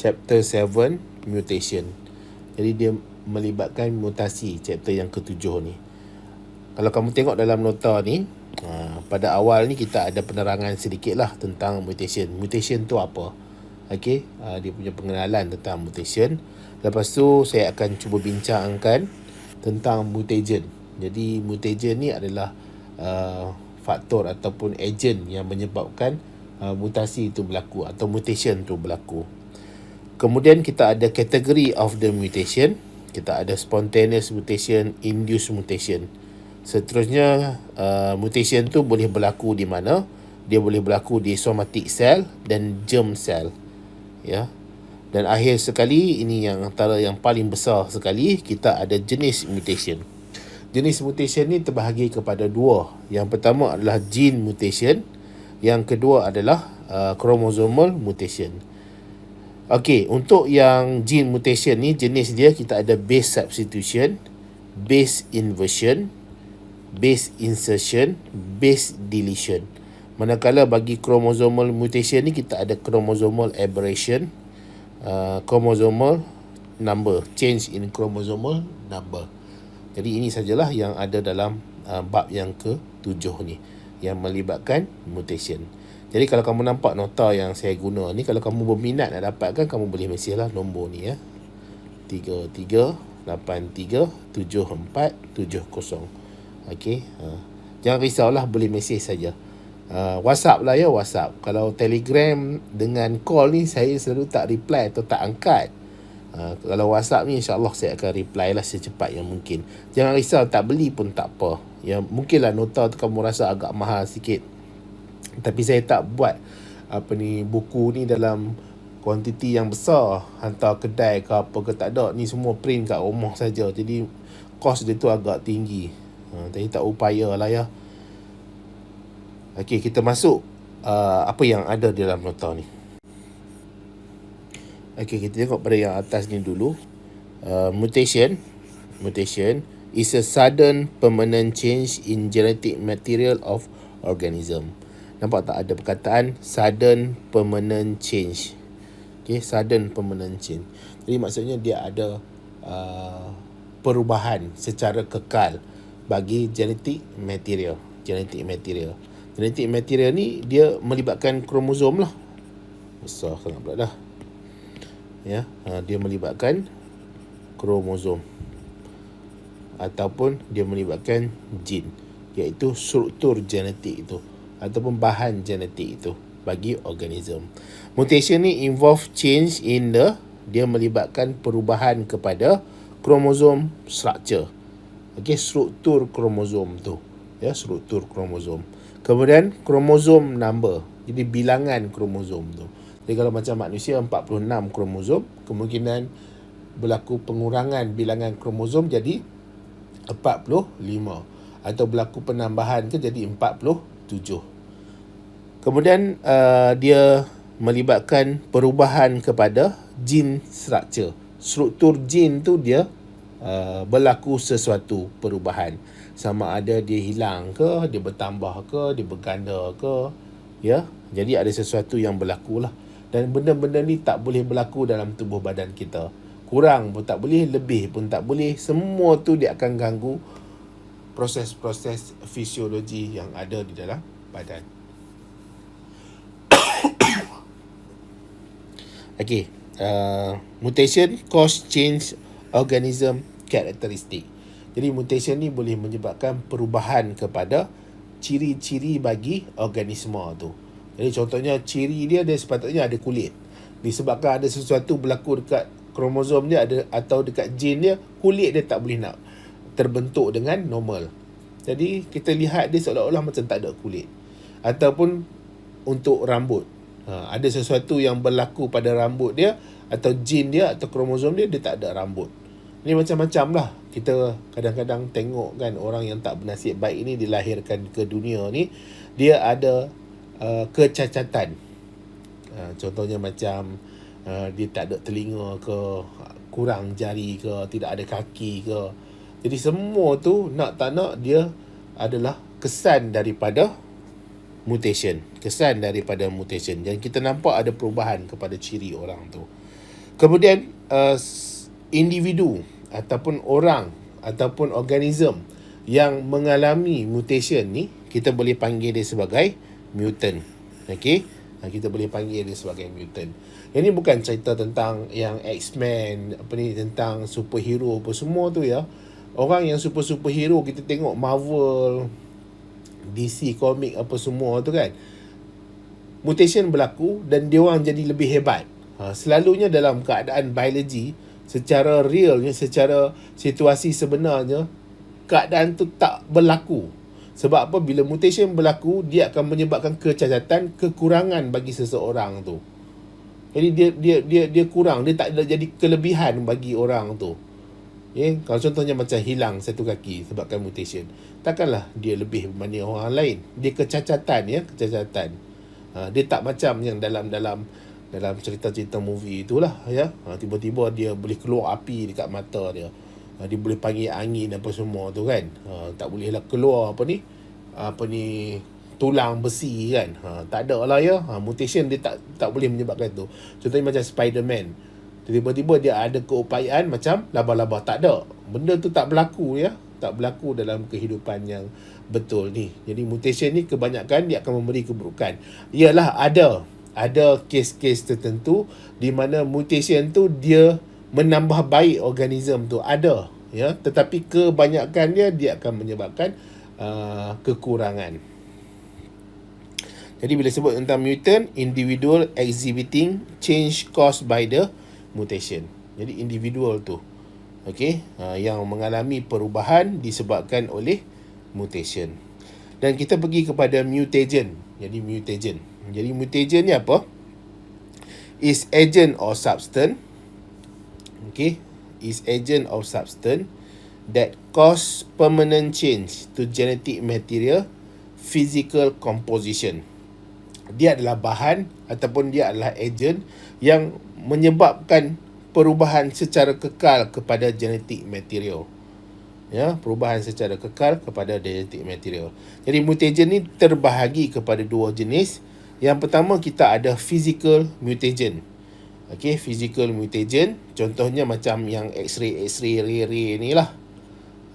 chapter 7 mutation. Jadi dia melibatkan mutasi chapter yang ketujuh ni. Kalau kamu tengok dalam nota ni, pada awal ni kita ada penerangan sedikit lah tentang mutation. Mutation tu apa? Okey, dia punya pengenalan tentang mutation. Lepas tu saya akan cuba bincangkan tentang mutagen. Jadi mutagen ni adalah faktor ataupun agent yang menyebabkan mutasi itu berlaku atau mutation tu berlaku. Kemudian kita ada category of the mutation. Kita ada spontaneous mutation, induced mutation. Seterusnya mutation tu boleh berlaku di mana? Dia boleh berlaku di somatic cell dan germ cell. Ya. Dan akhir sekali, ini yang antara yang paling besar sekali, kita ada jenis mutation. Jenis mutation ni terbahagi kepada dua. Yang pertama adalah gene mutation. Yang kedua adalah chromosomal mutation. Okey, untuk yang gene mutation ni, jenis dia kita ada base substitution, base inversion, base insertion, base deletion. Manakala bagi chromosomal mutation ni kita ada chromosomal aberration, chromosomal number, change in chromosomal number. Jadi ini sajalah yang ada dalam bab yang ke-7 ni, yang melibatkan mutation. Jadi kalau kamu nampak nota yang saya guna ni, kalau kamu berminat nak dapatkan, kamu boleh mesej lah nombor ni ya. 33837470. Okey. Jangan risaulah, boleh mesej saja. WhatsApp lah ya, WhatsApp. Kalau Telegram dengan call ni saya selalu tak reply atau tak angkat. Kalau WhatsApp ni insya-Allah saya akan reply lah secepat yang mungkin. Jangan risau, tak beli pun tak apa. Ya, mungkinlah nota tu kamu rasa agak mahal sikit. Tapi saya tak buat buku ni dalam kuantiti yang besar, hantar kedai ke apa ke, tak ada. Ni semua print kat rumah saja. Jadi kos dia tu agak tinggi. Tapi tak upaya lah ya. Okey, kita masuk apa yang ada di dalam nota ni. Okey, kita tengok pada yang atas ni dulu. Mutation is a sudden permanent change in genetic material of organism. Nampak tak ada perkataan sudden permanent change. Okey, sudden permanent change. Jadi maksudnya dia ada perubahan secara kekal bagi genetic material. Genetic material ni dia melibatkan kromosom lah. Besar sangat pula dah. Ya, dia melibatkan kromosom ataupun dia melibatkan gene, iaitu struktur genetik itu ataupun bahan genetik itu bagi organism. Mutation ni involve change in dia melibatkan perubahan kepada kromosom structure. Okey, struktur kromosom tu. Ya, struktur kromosom. Kemudian kromosom number. Jadi bilangan kromosom tu. Jadi kalau macam manusia 46 kromosom, kemungkinan berlaku pengurangan bilangan kromosom jadi 45, atau berlaku penambahan ke jadi 47. Kemudian dia melibatkan perubahan kepada gene structure. Struktur gene tu dia berlaku sesuatu perubahan. Sama ada dia hilang ke, dia bertambah ke, dia berganda ke, ya. Jadi ada sesuatu yang berlaku lah. Dan benda-benda ni tak boleh berlaku dalam tubuh badan kita. Kurang pun tak boleh, lebih pun tak boleh. Semua tu dia akan ganggu proses-proses fisiologi yang ada di dalam badan. Okey, mutation cause change organism characteristic. Jadi mutation ni boleh menyebabkan perubahan kepada ciri-ciri bagi organisma tu. Jadi contohnya ciri dia sepatutnya ada kulit. Disebabkan ada sesuatu berlaku dekat kromosom dia ada atau dekat gene dia, kulit dia tak boleh nak terbentuk dengan normal. Jadi kita lihat dia seolah-olah macam tak ada kulit. Ataupun untuk rambut. Ada sesuatu yang berlaku pada rambut dia atau gene dia atau kromosom dia tak ada rambut. Ini macam-macam lah. Kita kadang-kadang tengok kan orang yang tak bernasib baik ini dilahirkan ke dunia ni, dia ada kecacatan. Contohnya macam dia tak ada telinga ke, kurang jari ke, tidak ada kaki ke. Jadi semua tu nak tak nak dia adalah kesan daripada mutation. Dan kita nampak ada perubahan kepada ciri orang tu. Kemudian individu ataupun orang ataupun organism yang mengalami mutation ni, kita boleh panggil dia sebagai mutant. Okey, kita boleh panggil dia sebagai mutant. Ini bukan cerita tentang yang X-Men, apa ni, tentang superhero apa semua tu ya. Orang yang superhero kita tengok Marvel, DC komik apa semua tu kan, mutation berlaku dan dia orang jadi lebih hebat. Selalunya dalam keadaan biologi, secara realnya, secara situasi sebenarnya, keadaan tu tak berlaku. Sebab apa? Bila mutation berlaku, dia akan menyebabkan kecacatan, kekurangan bagi seseorang tu. Jadi dia kurang, dia tak ada jadi kelebihan bagi orang tu. Kalau contohnya macam hilang satu kaki sebabkan mutation, takkanlah dia lebih berbanding orang lain. Dia kecacatan, kecacatan. Dia tak macam yang dalam cerita-cerita movie itulah ya. Tiba-tiba dia boleh keluar api dekat mata dia. Dia boleh panggil angin apa semua tu kan. Tak bolehlah keluar apa ni tulang besi kan. Tak ada lah ya. Mutation dia tak boleh menyebabkan tu. Contohnya macam Spider-Man. Tiba-tiba dia ada keupayaan macam laba-laba. Tak ada. Benda tu tak berlaku ya. Tak berlaku dalam kehidupan yang betul ni. Jadi mutation ni kebanyakan dia akan memberi keburukan. Ialah ada kes-kes tertentu di mana mutation tu dia menambah baik organism tu, ada ya, tetapi kebanyakan dia akan menyebabkan kekurangan. Jadi bila sebut tentang mutant, individual exhibiting change caused by the mutation. Jadi individual tu yang mengalami perubahan disebabkan oleh mutation. Dan kita pergi kepada mutagen. Jadi mutagen ni apa? Is agent or substance. Is agent or substance that cause permanent change to genetic material, physical composition. Dia adalah bahan ataupun dia adalah agent yang menyebabkan perubahan secara kekal kepada genetic material. Ya, perubahan secara kekal kepada genetic material. Jadi mutagen ni terbahagi kepada dua jenis. Yang pertama kita ada physical mutagen. Physical mutagen, contohnya macam yang X-ray ray ni lah.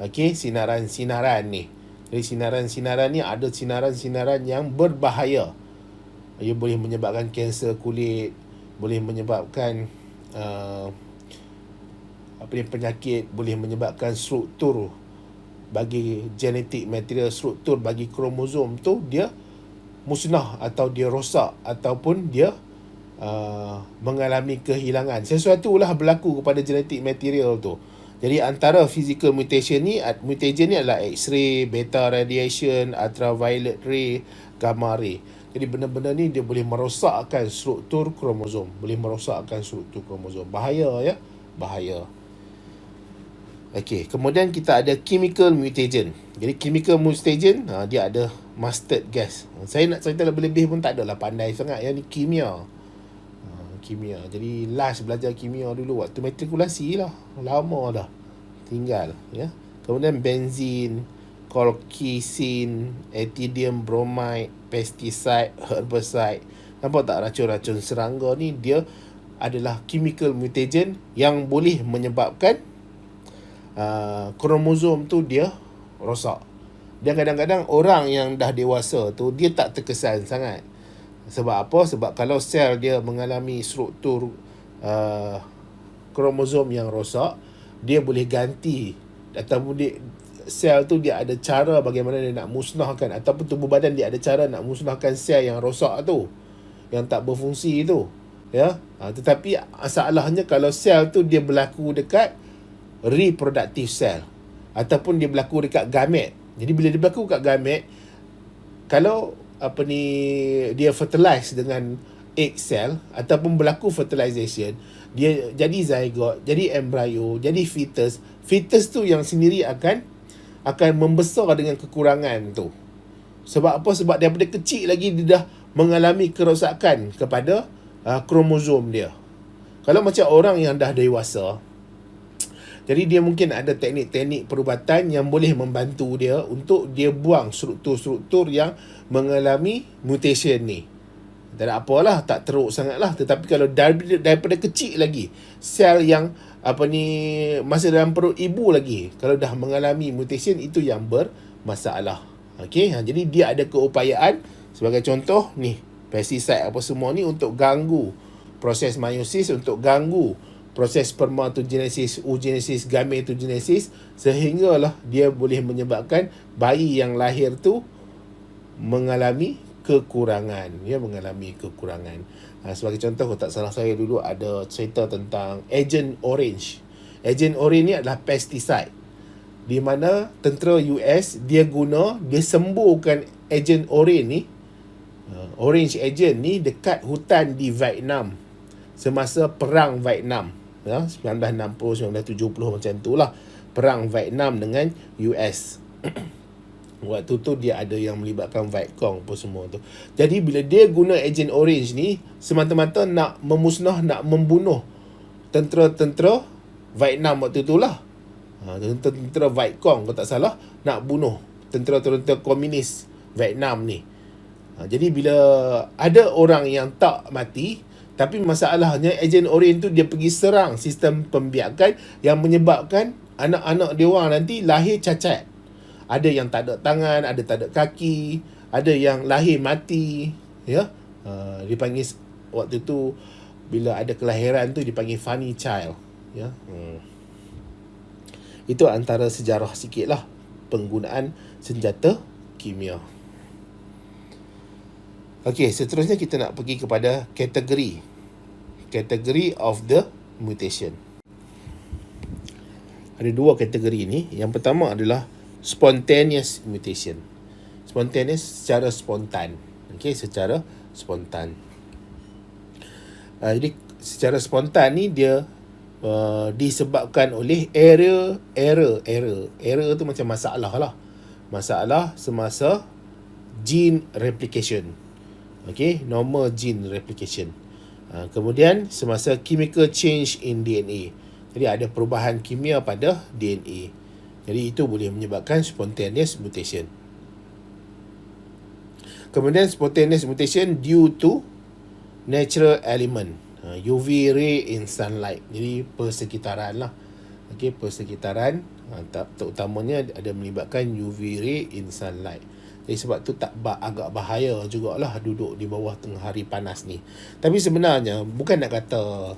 Sinaran-sinaran ni. Jadi sinaran-sinaran ni ada sinaran-sinaran yang berbahaya. Ia boleh menyebabkan kanser kulit, boleh menyebabkan penyakit, boleh menyebabkan struktur bagi genetic material, struktur bagi kromosom tu dia musnah atau dia rosak ataupun dia mengalami kehilangan. Sesuatu lah berlaku kepada genetic material tu. Jadi antara physical mutation ni, mutagen ni adalah X-ray, beta radiation, ultraviolet ray, gamma ray. Jadi benda-benda ni dia boleh merosakkan struktur kromosom. Bahaya ya. Bahaya. Kemudian kita ada chemical mutagen. Jadi chemical mutagen, dia ada mustard gas. Saya nak cerita lebih-lebih pun tak adalah pandai sangat. Yang ni kimia. Jadi last belajar kimia dulu waktu matrikulasi lah. Lama dah tinggal ya. Kemudian benzin, colchicine, ethidium bromide, pesticide, herbicide. Nampak tak racun-racun serangga ni dia adalah chemical mutagen yang boleh menyebabkan kromosom tu dia rosak. Dan kadang-kadang orang yang dah dewasa tu dia tak terkesan sangat. Sebab apa? Sebab kalau sel dia mengalami struktur kromosom yang rosak, dia boleh ganti ataupun sel tu dia ada cara bagaimana dia nak musnahkan, ataupun tubuh badan dia ada cara nak musnahkan sel yang rosak tu, yang tak berfungsi tu ya. Tetapi masalahnya kalau sel tu dia berlaku dekat reproductive cell ataupun dia berlaku dekat gamet. Jadi bila dia berlaku dekat gamet, kalau dia fertilize dengan egg cell ataupun berlaku fertilization, dia jadi zygote, jadi embryo, jadi fetus. Fetus tu yang sendiri akan membesar dengan kekurangan tu. Sebab apa? Sebab daripada kecil lagi dia dah mengalami kerosakan kepada kromosom dia. Kalau macam orang yang dah dewasa, jadi dia mungkin ada teknik-teknik perubatan yang boleh membantu dia untuk dia buang struktur-struktur yang mengalami mutation ni. tak ada apalah, tak teruk sangat lah. Tetapi kalau daripada kecil lagi, sel yang masih dalam perut ibu lagi, kalau dah mengalami mutation, itu yang bermasalah. Okey, jadi dia ada keupayaan. Sebagai contoh ni, pesticide apa semua ni untuk ganggu proses meiosis, untuk ganggu proses spermatogenesis, oogenesis, gametogenesis, sehinggalah dia boleh menyebabkan bayi yang lahir tu mengalami kekurangan. Sebagai contoh, kalau tak salah saya dulu ada cerita tentang Agent Orange. Agent Orange ni adalah pesticide di mana tentera US dia sembuhkan Agent Orange ni, Orange Agent ni, dekat hutan di Vietnam semasa perang Vietnam, 1960 1970 macam tu lah, perang Vietnam dengan US. Waktu tu dia ada yang melibatkan Vietcong apa semua tu. Jadi bila dia guna Agent Orange ni, semata-mata nak memusnah, nak membunuh tentera-tentera Vietnam waktu tu lah. Tentera Vietcong kalau tak salah, nak bunuh tentera-tentera komunis Vietnam ni. Jadi bila ada orang yang tak mati, tapi masalahnya Agent Orange tu dia pergi serang sistem pembiakan yang menyebabkan anak-anak dia orang nanti lahir cacat. Ada yang tak ada tangan, ada tak ada kaki, ada yang lahir mati, ya. Dipanggil waktu tu bila ada kelahiran tu dipanggil funny child, ya. Itu antara sejarah sikitlah penggunaan senjata kimia. Okey, seterusnya kita nak pergi kepada kategori of the mutation. Ada dua kategori ni. Yang pertama adalah spontaneous mutation. Spontaneous, secara spontan. Okey, secara spontan. Jadi secara spontan ni dia disebabkan oleh error tu macam masalah lah. Masalah semasa gene replication. Okey, normal gene replication. Kemudian semasa chemical change in DNA. Jadi ada perubahan kimia pada DNA. Jadi itu boleh menyebabkan spontaneous mutation. Kemudian spontaneous mutation due to natural element, UV ray in sunlight. Jadi persekitaran lah. Okey, persekitaran, terutamanya ada melibatkan UV ray in sunlight. Jadi sebab tu agak bahaya jugalah duduk di bawah tengah hari panas ni. Tapi sebenarnya bukan nak kata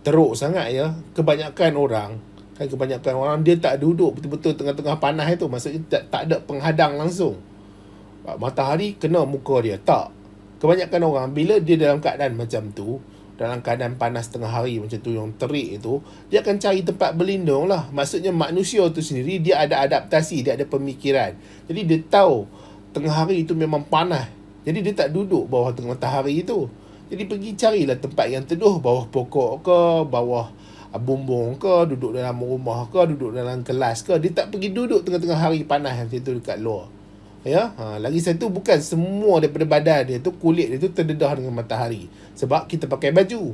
teruk sangat ya. Kebanyakan orang dia tak duduk betul-betul tengah-tengah panas itu. Maksudnya tak ada penghadang langsung. Matahari kena muka dia. Tak. Kebanyakan orang bila dia dalam keadaan macam tu, dalam keadaan panas tengah hari macam tu yang terik itu, dia akan cari tempat berlindung lah. Maksudnya manusia tu sendiri dia ada adaptasi, dia ada pemikiran. Jadi dia tahu tengah hari itu memang panas. Jadi dia tak duduk bawah tengah matahari itu. Jadi pergi carilah tempat yang teduh, bawah pokok ke, bawah bumbung ke, duduk dalam rumah ke, duduk dalam kelas ke. Dia tak pergi duduk tengah-tengah hari panas macam tu dekat luar. Ya, lagi satu, bukan semua daripada badan dia tu, kulit dia tu terdedah dengan matahari. Sebab kita pakai baju.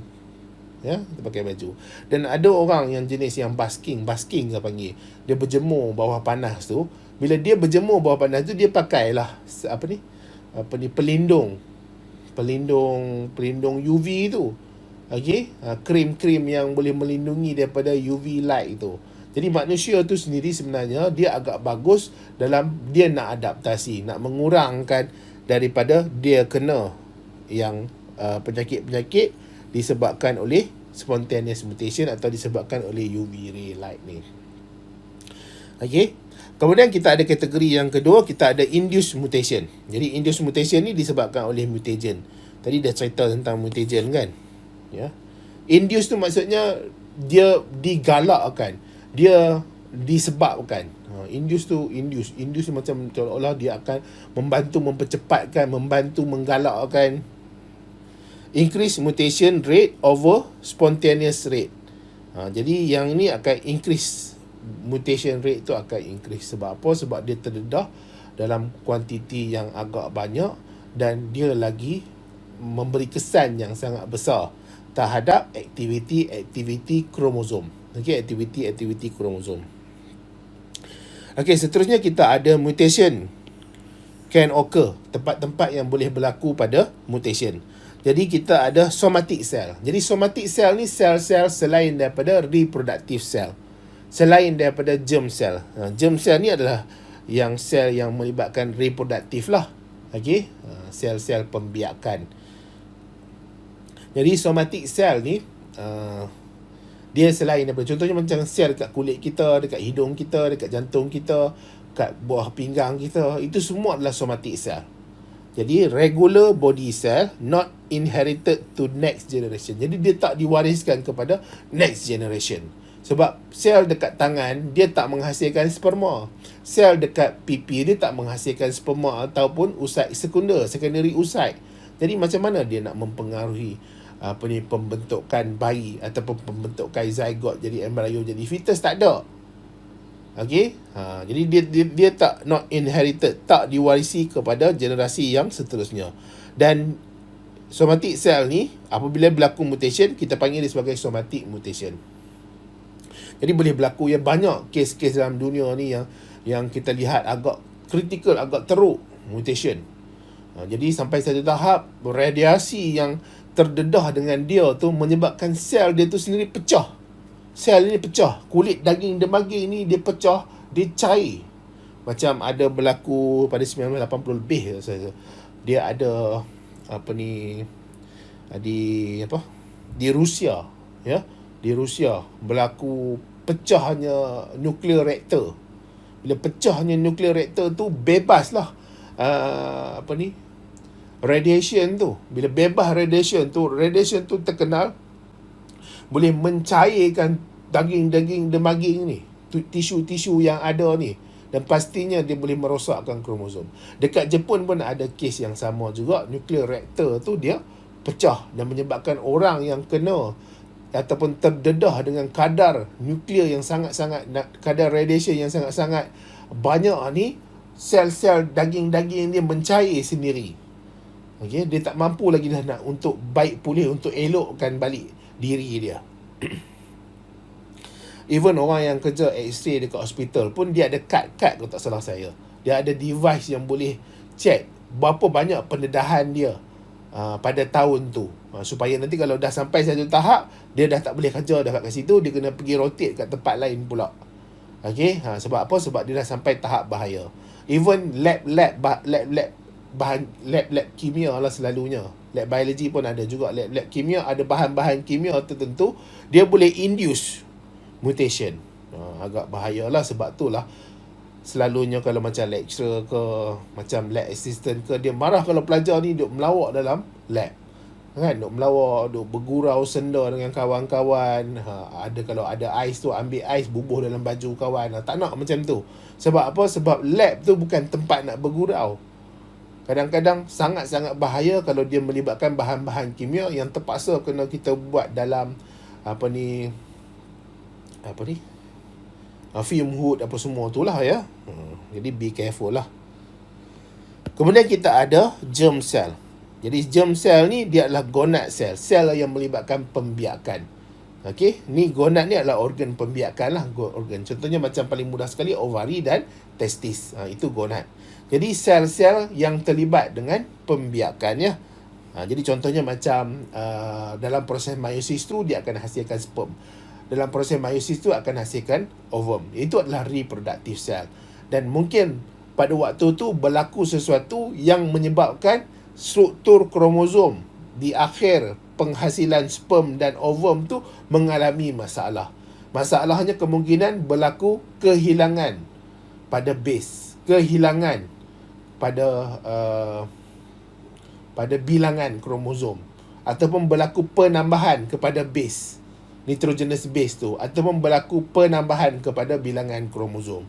Ya, kita pakai baju. Dan ada orang yang jenis yang basking saya panggil. Dia berjemur bawah panas tu. Bila dia berjemur bawah panas tu, dia pakailah pelindung UV tu. Okey, krim-krim yang boleh melindungi daripada UV light tu. Jadi manusia tu sendiri sebenarnya dia agak bagus dalam dia nak adaptasi, nak mengurangkan daripada dia kena yang penyakit-penyakit disebabkan oleh spontaneous mutation atau disebabkan oleh UV ray light ni. Okey. Kemudian kita ada kategori yang kedua, kita ada induced mutation. Jadi induced mutation ni disebabkan oleh mutagen. Tadi dah cerita tentang mutagen kan? Ya. Induced tu maksudnya dia digalakkan, dia disebabkan. Induce tu macam seolah-olah dia akan membantu mempercepatkan, membantu menggalakkan. Increase mutation rate over spontaneous rate. Jadi yang ni akan increase, mutation rate tu akan increase. Sebab apa? Sebab dia terdedah dalam kuantiti yang agak banyak dan dia lagi memberi kesan yang sangat besar terhadap aktiviti kromosom. Okey, aktiviti kromosom. Okey, seterusnya kita ada mutation can occur, tempat-tempat yang boleh berlaku pada mutation. Jadi kita ada somatic cell. Jadi somatic cell ni sel-sel selain daripada reproductive cell, selain daripada germ cell. Germ cell ni adalah yang sel yang melibatkan reproduktif lah. Okey, sel-sel pembiakan. Jadi somatic cell ni dia selain daripada, contohnya macam sel dekat kulit kita, dekat hidung kita, dekat jantung kita, kat bawah pinggang kita, itu semua adalah somatic cell. Jadi regular body cell not inherited to next generation. Jadi dia tak diwariskan kepada next generation. Sebab sel dekat tangan dia tak menghasilkan sperma. Sel dekat pipi dia tak menghasilkan sperma ataupun usaid sekunder, secondary usaid. Jadi macam mana dia nak mempengaruhi pembentukan bayi ataupun pembentukan zygote jadi embrio jadi fetus? Tak ada. Okey, jadi dia tak not inherited, tak diwarisi kepada generasi yang seterusnya. Dan somatic cell ni apabila berlaku mutation, kita panggil dia sebagai somatic mutation. Jadi boleh berlaku ya, banyak kes-kes dalam dunia ni yang kita lihat agak kritikal, agak teruk mutation. Jadi sampai satu tahap radiasi yang terdedah dengan dia tu menyebabkan sel dia tu sendiri pecah. Sel ni pecah, kulit daging demaging ni dia pecah, dia cair. Macam ada berlaku pada 1980 lebih saya. Dia ada di Rusia, ya. Di Rusia berlaku pecahnya nuclear reactor. Bila pecahnya nuclear reactor tu, bebaslah radiation tu. Bila bebas radiation tu terkenal boleh mencairkan daging-daging demaging ni, tisu-tisu yang ada ni, dan pastinya dia boleh merosakkan kromosom. Dekat Jepun pun ada kes yang sama juga, nuclear reactor tu dia pecah dan menyebabkan orang yang kena ataupun terdedah dengan kadar nuklear yang sangat-sangat, kadar radiation yang sangat-sangat banyak ni, sel-sel daging-daging dia mencair sendiri. Okey, dia tak mampu lagi dah nak untuk baik pulih, untuk elokkan balik diri dia. Even orang yang kerja X-ray dekat hospital pun dia ada kad kalau tak salah saya. Dia ada device yang boleh check berapa banyak pendedahan dia pada tahun tu, supaya nanti kalau dah sampai satu tahap dia dah tak boleh kerja dah kat situ, dia kena pergi rotate kat tempat lain pula. Okey, sebab apa? Sebab dia dah sampai tahap bahaya. Even lab kimia lah selalunya. Lab biology pun ada juga. Lab kimia ada bahan-bahan kimia tertentu, dia boleh induce mutation. Agak bahayalah, sebab tu lah selalunya kalau macam lecturer ke, macam lab assistant ke, dia marah kalau pelajar ni duk melawak dalam lab. Kan, duk melawak, duk bergurau senda dengan kawan-kawan. Ada kalau ada ais tu, ambil ais bubuh dalam baju kawan. Tak nak macam tu. Sebab apa? Sebab lab tu bukan tempat nak bergurau. Kadang-kadang sangat-sangat bahaya kalau dia melibatkan bahan-bahan kimia yang terpaksa kena kita buat dalam fume hood apa semua tu lah, ya. Jadi be careful lah. Kemudian kita ada germ cell. Jadi germ cell ni dia adalah gonad cell, sel yang melibatkan pembiakan. Okey, ni gonad ni adalah organ pembiakan lah, organ. Contohnya macam paling mudah sekali ovari dan testis. Itu gonad. Jadi sel-sel yang terlibat dengan pembiakan, ya. Jadi contohnya macam dalam proses meiosis tu dia akan hasilkan sperm. Dalam proses meiosis tu akan hasilkan ovum. Itu adalah reproductive cell. Dan mungkin pada waktu tu berlaku sesuatu yang menyebabkan struktur kromosom di akhir penghasilan sperm dan ovum tu mengalami masalah. Masalahnya kemungkinan berlaku kehilangan pada base, kehilangan pada bilangan kromosom, ataupun berlaku penambahan kepada base, nitrogenous base tu, ataupun berlaku penambahan kepada bilangan kromosom.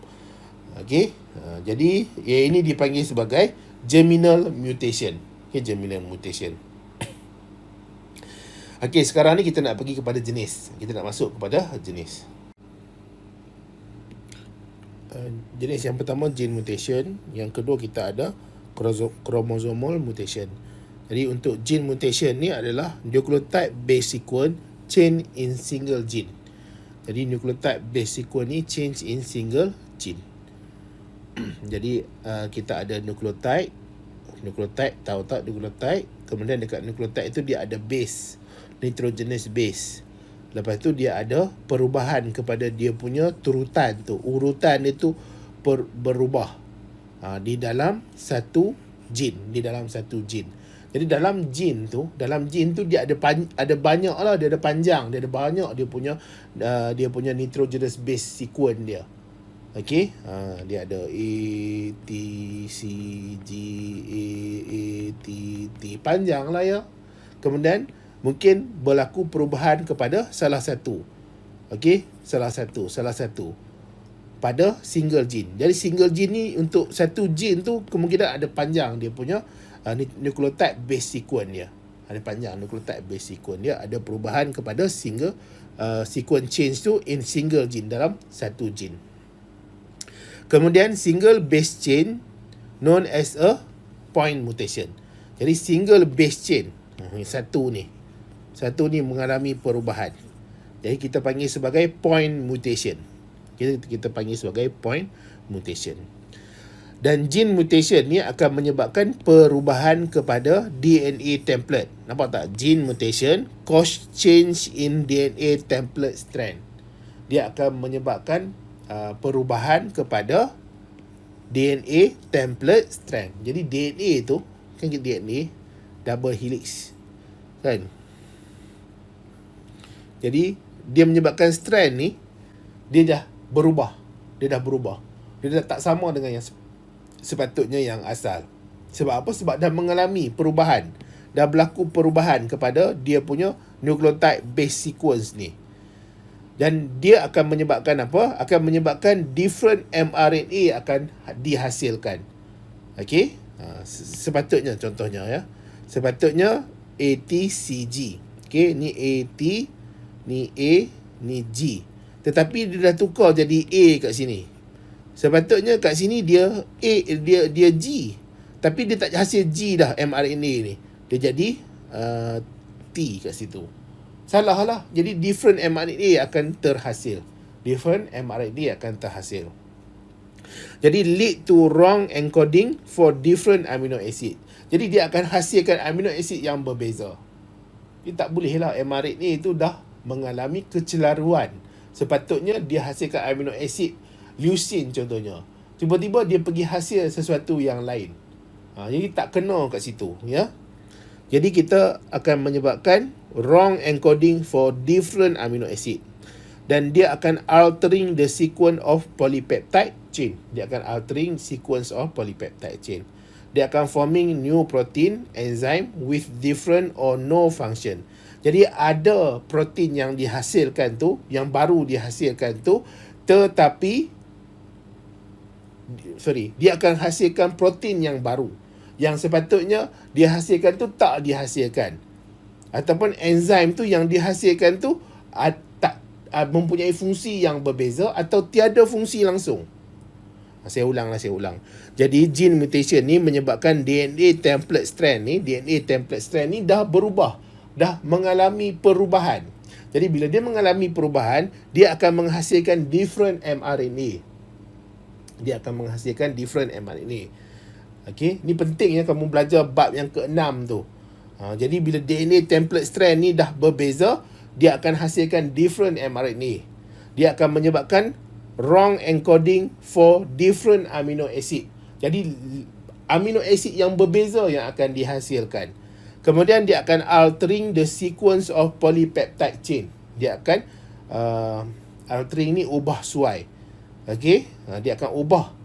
Okey, jadi ini dipanggil sebagai germinal mutation. Okey, germinal mutation. Okey, sekarang ni kita nak pergi kepada jenis. Kita nak masuk kepada jenis. Jenis yang pertama gene mutation, yang kedua kita ada chromosomal mutation. Jadi untuk gene mutation ni adalah nucleotide base sequence change in single gene. Jadi nucleotide base sequence ni change in single gene. Jadi kita ada nucleotide Nukleotide, tahu tak nukleotide? Kemudian dekat nukleotide itu dia ada base, nitrogenous base. Lepas tu dia ada perubahan kepada dia punya turutan tu. Urutan itu berubah di dalam satu jin, Jadi dalam jin tu dia ada banyak lah, dia ada panjang, dia ada banyak dia punya nitrogenous base sequence dia. Okey, dia ada A, T, C, G, A, T, T. Panjang lah ya. Kemudian mungkin berlaku perubahan kepada salah satu. Okey, salah satu pada single gene. Jadi single gene ni, untuk satu gene tu kemungkinan ada panjang dia punya nucleotide base sequence dia. Ada panjang nucleotide base sequence dia, ada perubahan kepada single sequence change tu in single gene, dalam satu gene. Kemudian single base chain known as a point mutation. Jadi single base chain, satu ni mengalami perubahan. Jadi kita panggil sebagai point mutation. Kita panggil sebagai point mutation. Dan gene mutation ni akan menyebabkan perubahan kepada DNA template. Nampak tak? Gene mutation cause change in DNA template strand. Dia akan menyebabkan perubahan kepada DNA template strand. Jadi DNA tu, kan DNA double helix, kan? Jadi dia menyebabkan strand ni dia dah berubah. Dia dah tak sama dengan yang sepatutnya yang asal. Sebab apa? Sebab dah mengalami perubahan. Dah berlaku perubahan kepada dia punya nucleotide base sequence ni. Dan dia akan menyebabkan apa? Akan menyebabkan different mRNA akan dihasilkan. Okey? Sepatutnya, contohnya ya. Sepatutnya ATCG. Okey, ni AT, ni A, ni G. Tetapi dia dah tukar jadi A kat sini. Sepatutnya kat sini dia A, dia G. Tapi dia tak hasil G dah mRNA ni. Dia jadi T kat situ. Salah lah. Jadi different mRNA akan terhasil. Jadi lead to wrong encoding for different amino acid. Jadi dia akan hasilkan amino acid yang berbeza. Dia tak boleh lah, mRNA itu dah mengalami kecelaruan. Sepatutnya dia hasilkan amino acid leucine contohnya. Tiba-tiba dia pergi hasil sesuatu yang lain. Jadi tak kena kat situ ya. Jadi kita akan menyebabkan wrong encoding for different amino acid. Dan dia akan altering the sequence of polypeptide chain. Dia akan forming new protein enzyme with different or no function. Jadi ada protein yang dihasilkan tu, yang baru dihasilkan tu, tetapi dia akan hasilkan protein yang baru. Yang sepatutnya dihasilkan tu tak dihasilkan. Ataupun enzim tu yang dihasilkan tu tak mempunyai fungsi yang berbeza atau tiada fungsi langsung. Saya ulang. Jadi gene mutation ni menyebabkan DNA template strand ni dah berubah, dah mengalami perubahan. Jadi bila dia mengalami perubahan, dia akan menghasilkan different mRNA. Okey, ni penting ya kamu belajar bab yang ke-6 tu. Jadi bila DNA template strand ni dah berbeza, dia akan hasilkan different mRNA. Dia akan menyebabkan wrong encoding for different amino acid. Jadi amino acid yang berbeza yang akan dihasilkan. Kemudian dia akan altering the sequence of polypeptide chain. Dia akan altering ni ubah suai. Okey, dia akan ubah.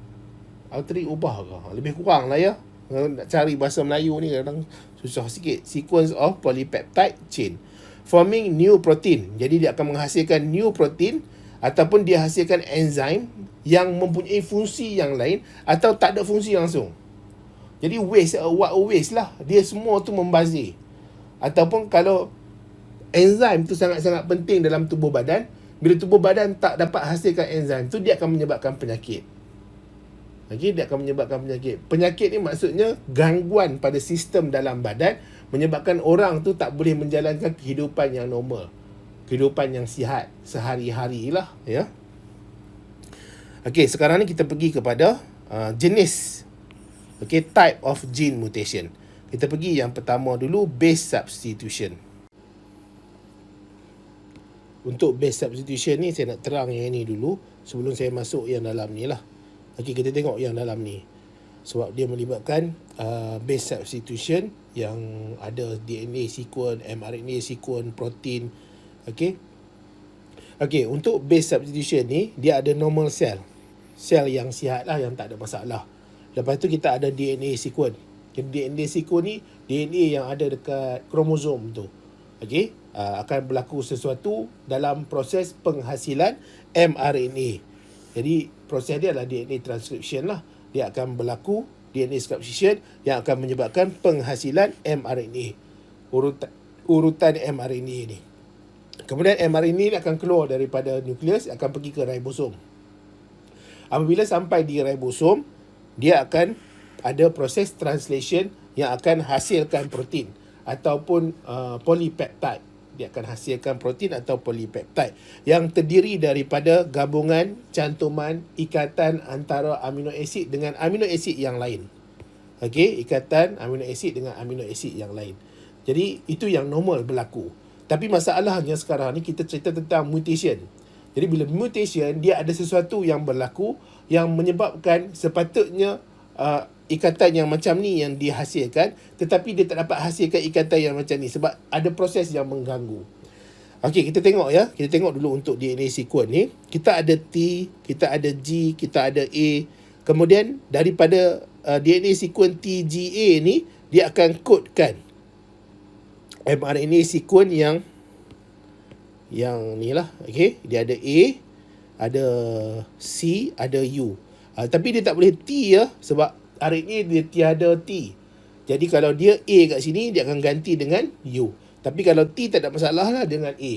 Altering ubah ke? Lebih kurang lah ya. Nak cari bahasa Melayu ni kadang susah sikit. Sequence of polypeptide chain forming new protein. Jadi dia akan menghasilkan new protein ataupun dia hasilkan enzim yang mempunyai fungsi yang lain atau tak ada fungsi langsung. Jadi waste lah. Dia semua tu membazir. Ataupun kalau enzim tu sangat-sangat penting dalam tubuh badan, bila tubuh badan tak dapat hasilkan enzim tu, dia akan menyebabkan penyakit. Dia akan menyebabkan penyakit. Penyakit ni maksudnya gangguan pada sistem dalam badan, menyebabkan orang tu tak boleh menjalankan kehidupan yang normal, kehidupan yang sihat sehari-hari lah ya. Okey, sekarang ni kita pergi kepada jenis Okay, type of gene mutation. Kita pergi yang pertama dulu, base substitution. Untuk base substitution ni saya nak terang yang ni dulu sebelum saya masuk yang dalam ni lah. Okay, kita tengok yang dalam ni. Sebab dia melibatkan base substitution yang ada DNA sequence, mRNA sequence, protein. Okay. Okay, untuk base substitution ni dia ada normal cell. Sel yang sihat lah, yang tak ada masalah. Lepas tu kita ada DNA sequence. DNA sequence ni DNA yang ada dekat kromosom tu. Okey, akan berlaku sesuatu dalam proses penghasilan mRNA. Jadi proses dia adalah DNA transcription lah. Dia akan berlaku DNA transcription yang akan menyebabkan penghasilan mRNA. Urutan mRNA ni. Kemudian mRNA ni akan keluar daripada nukleus, akan pergi ke ribosom. Apabila sampai di ribosom, dia akan ada proses translation yang akan hasilkan protein ataupun polypeptide. Dia akan hasilkan protein atau polypeptide yang terdiri daripada gabungan cantuman ikatan antara amino asid dengan amino asid yang lain. Okey, ikatan amino asid dengan amino asid yang lain. Jadi itu yang normal berlaku. Tapi masalahnya sekarang ni kita cerita tentang mutation. Jadi bila mutation, dia ada sesuatu yang berlaku yang menyebabkan sepatutnya ikatan yang macam ni yang dihasilkan, tetapi dia tak dapat hasilkan ikatan yang macam ni sebab ada proses yang mengganggu. Okey, kita tengok ya. Kita tengok dulu untuk DNA sequence ni. Kita ada T, kita ada G, kita ada A. Kemudian daripada DNA sequence TGA ni, dia akan kodekan mRNA sequence yang ni lah. Okay, dia ada A, ada C, ada U. Tapi dia tak boleh T ya, sebab RNA dia tiada T. Jadi kalau dia A kat sini, dia akan ganti dengan U. Tapi kalau T tak ada masalah lah dengan A.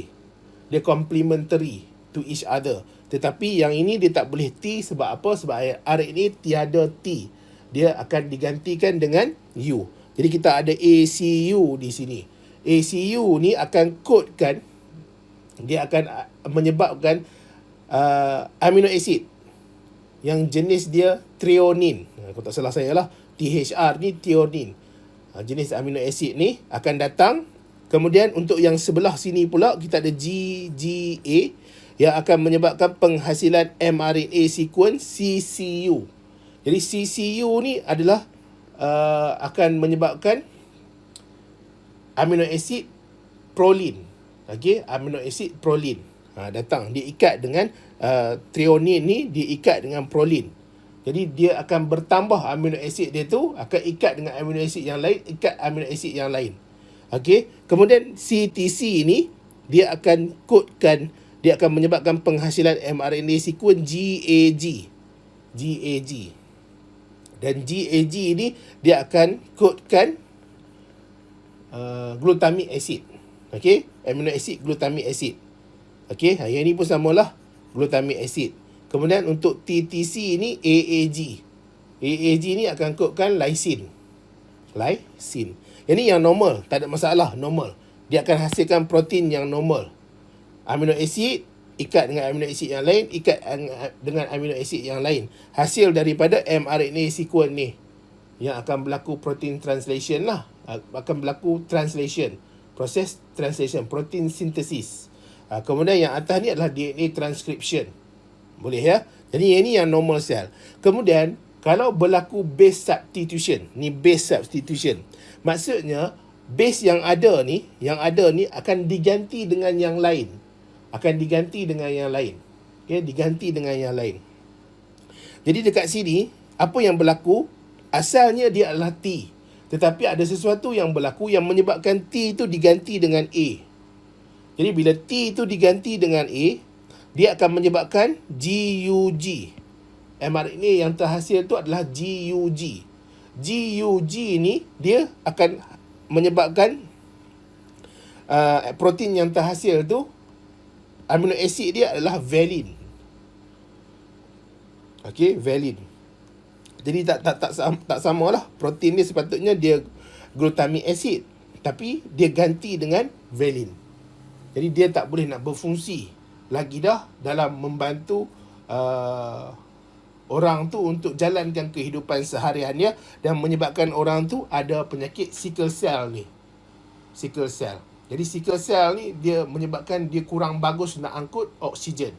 Dia complementary to each other. Tetapi yang ini dia tak boleh T sebab apa? Sebab RNA tiada T. Dia akan digantikan dengan U. Jadi kita ada ACU di sini. ACU ni akan kodekan, dia akan menyebabkan amino acid yang jenis dia threonine. Kalau tak salah saya lah, THR ni threonine. Jenis amino acid ni akan datang. Kemudian untuk yang sebelah sini pula kita ada GGA yang akan menyebabkan penghasilan mRNA sequence CCU. Jadi CCU ni adalah akan menyebabkan amino acid proline. Okey, amino acid proline. Datang, dia ikat dengan threonine ni, dia ikat dengan proline. Jadi dia akan bertambah amino acid dia tu, akan ikat dengan amino acid yang lain, ikat amino acid yang lain. Okey, kemudian CTC ni dia akan kodekan, dia akan menyebabkan penghasilan mRNA sequence GAG. GAG. Dan GAG ni dia akan kodekan glutamic acid. Okey, amino acid glutamic acid. Okey, yang ni pun samalah, glutamic acid. Kemudian untuk TTC ni AAG. AAG ni akan kodkan lysine. Lysine. Yang ni yang normal, tak ada masalah, normal. Dia akan hasilkan protein yang normal. Amino acid ikat dengan amino acid yang lain, ikat dengan amino acid yang lain. Hasil daripada mRNA sequence ni yang akan berlaku protein translation lah. Akan berlaku translation. Proses translation, protein synthesis. Kemudian yang atas ni adalah DNA transcription. Boleh ya? Jadi yang ni yang normal cell. Kemudian kalau berlaku base substitution, ni base substitution. Maksudnya base yang ada ni akan diganti dengan yang lain. Akan diganti dengan yang lain. Okay, diganti dengan yang lain. Jadi dekat sini apa yang berlaku? Asalnya dia adalah T. Tetapi ada sesuatu yang berlaku yang menyebabkan T itu diganti dengan A. Jadi bila T itu diganti dengan A, dia akan menyebabkan GUG. mRNA yang terhasil itu adalah GUG. GUG ni dia akan menyebabkan protein yang terhasil tu, amino acid dia adalah valine. Okey, valine. Jadi tak samalah. Protein ni sepatutnya dia glutamic acid, tapi dia ganti dengan valine. Jadi dia tak boleh nak berfungsi lagi dah dalam membantu orang tu untuk jalankan kehidupan sehariannya dan menyebabkan orang tu ada penyakit sickle cell ni. Sickle cell. Jadi sickle cell ni dia menyebabkan dia kurang bagus nak angkut oksigen.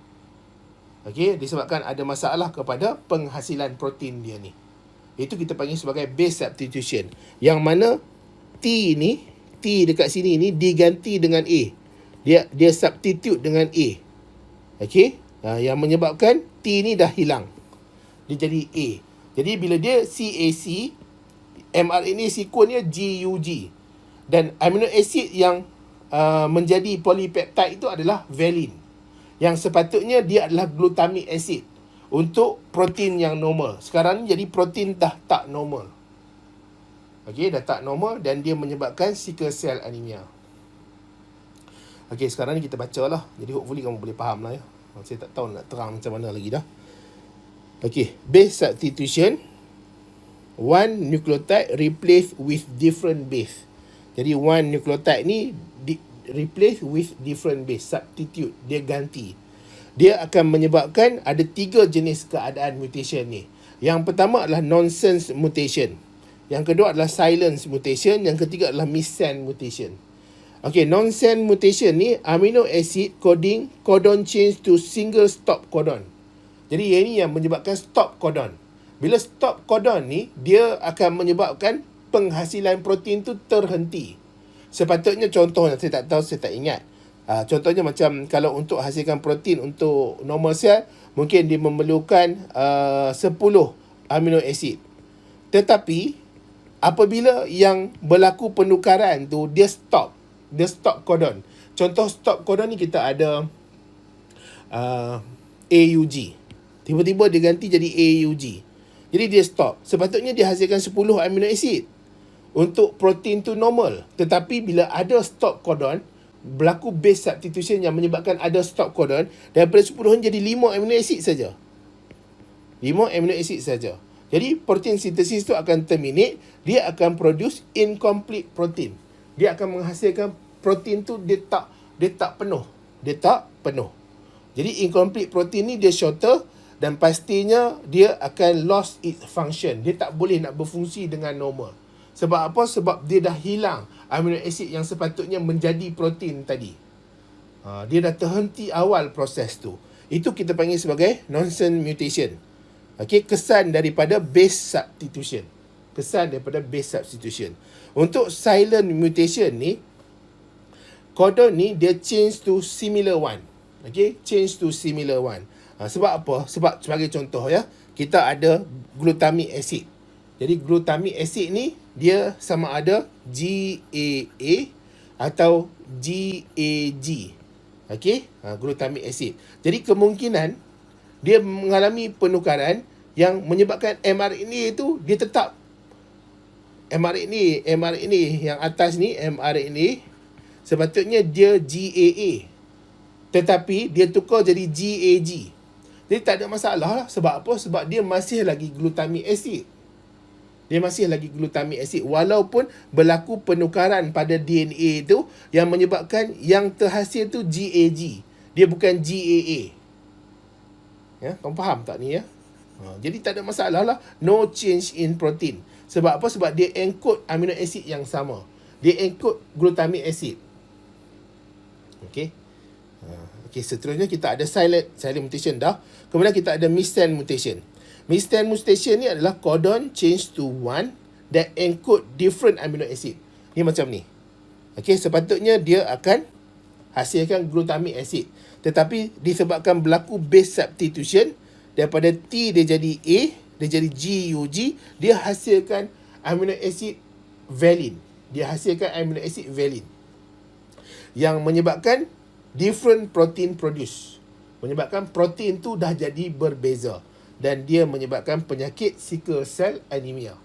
Okey, disebabkan ada masalah kepada penghasilan protein dia ni. Itu kita panggil sebagai base substitution. Yang mana T ni, T dekat sini ni diganti dengan A. Dia substitute dengan A. Okey, yang menyebabkan T ni dah hilang. Dia jadi A. Jadi bila dia CAC, mRNA sequence dia GUG. Dan amino acid yang menjadi polypeptide itu adalah valine. Yang sepatutnya dia adalah glutamic acid untuk protein yang normal. Sekarang ni jadi protein dah tak normal. Okey, dah tak normal dan dia menyebabkan sickle cell anemia. Okey, sekarang ni kita baca lah. Jadi hopefully kamu boleh faham lah ya. Saya tak tahu nak terang macam mana lagi dah. Okey, base substitution. One nucleotide replace with different base. Jadi one nucleotide ni replace with different base. Substitute. Dia ganti. Dia akan menyebabkan ada 3 jenis keadaan mutation ni. Yang pertama adalah nonsense mutation. Yang kedua adalah silence mutation. Yang ketiga adalah missense mutation. Okay, nonsense mutation ni amino acid codon change to single stop codon. Jadi ini yang menyebabkan stop codon. Bila stop codon ni, dia akan menyebabkan penghasilan protein tu terhenti. Sepatutnya contohnya, saya tak tahu, saya tak ingat. Contohnya macam kalau untuk hasilkan protein untuk normal cell, mungkin dia memerlukan 10 amino acid. Tetapi, apabila yang berlaku penukaran tu, dia stop codon. Contoh stop codon ni kita ada AUG. Tiba-tiba dia ganti jadi AUG. Jadi dia stop. Sepatutnya dia hasilkan 10 amino acid untuk protein tu normal. Tetapi bila ada stop codon, berlaku base substitution yang menyebabkan ada stop codon, daripada 10 jadi 5 amino acid saja. 5 amino acid saja. Jadi protein sintesis tu akan terminate, dia akan produce incomplete protein. Dia akan menghasilkan protein tu dia tak penuh. Jadi incomplete protein ni dia shorter dan pastinya dia akan lost its function. Dia tak boleh nak berfungsi dengan normal. Sebab apa? Sebab dia dah hilang amino acid yang sepatutnya menjadi protein tadi. Dia dah terhenti awal proses tu. Itu kita panggil sebagai nonsense mutation. Okey, kesan daripada base substitution. Untuk silent mutation ni, codon ni dia change to similar one. Okey, change to similar one. Sebab apa? Sebab sebagai contoh ya, kita ada glutamic acid. Jadi glutamic acid ni dia sama ada GAA atau GAG. Okey, glutamic acid. Jadi kemungkinan dia mengalami penukaran yang menyebabkan mRNA itu dia tetap mRNA yang atas ni mRNA sepatutnya dia GAA. Tetapi dia tukar jadi GAG. Jadi tak ada masalah lah. Sebab apa? Sebab dia masih lagi glutamic acid. Walaupun berlaku penukaran pada DNA itu yang menyebabkan yang terhasil tu GAG. Dia bukan GAA. Ya, kamu faham tak ni ya? Jadi tak ada masalah lah. No change in protein. Sebab apa? Sebab dia encode amino acid yang sama. Dia encode glutamic acid. Okey. Okey, seterusnya kita ada silent mutation dah. Kemudian kita ada missense mutation. Missense mutation ni adalah codon change to one that encode different amino acid. Ni macam ni. Okey, sepatutnya dia akan hasilkan glutamic acid. Tetapi disebabkan berlaku base substitution, daripada T dia jadi A, dia jadi GUG, dia hasilkan amino acid valine. Yang menyebabkan different protein produce. Menyebabkan protein tu dah jadi berbeza. Dan dia menyebabkan penyakit sickle cell anemia.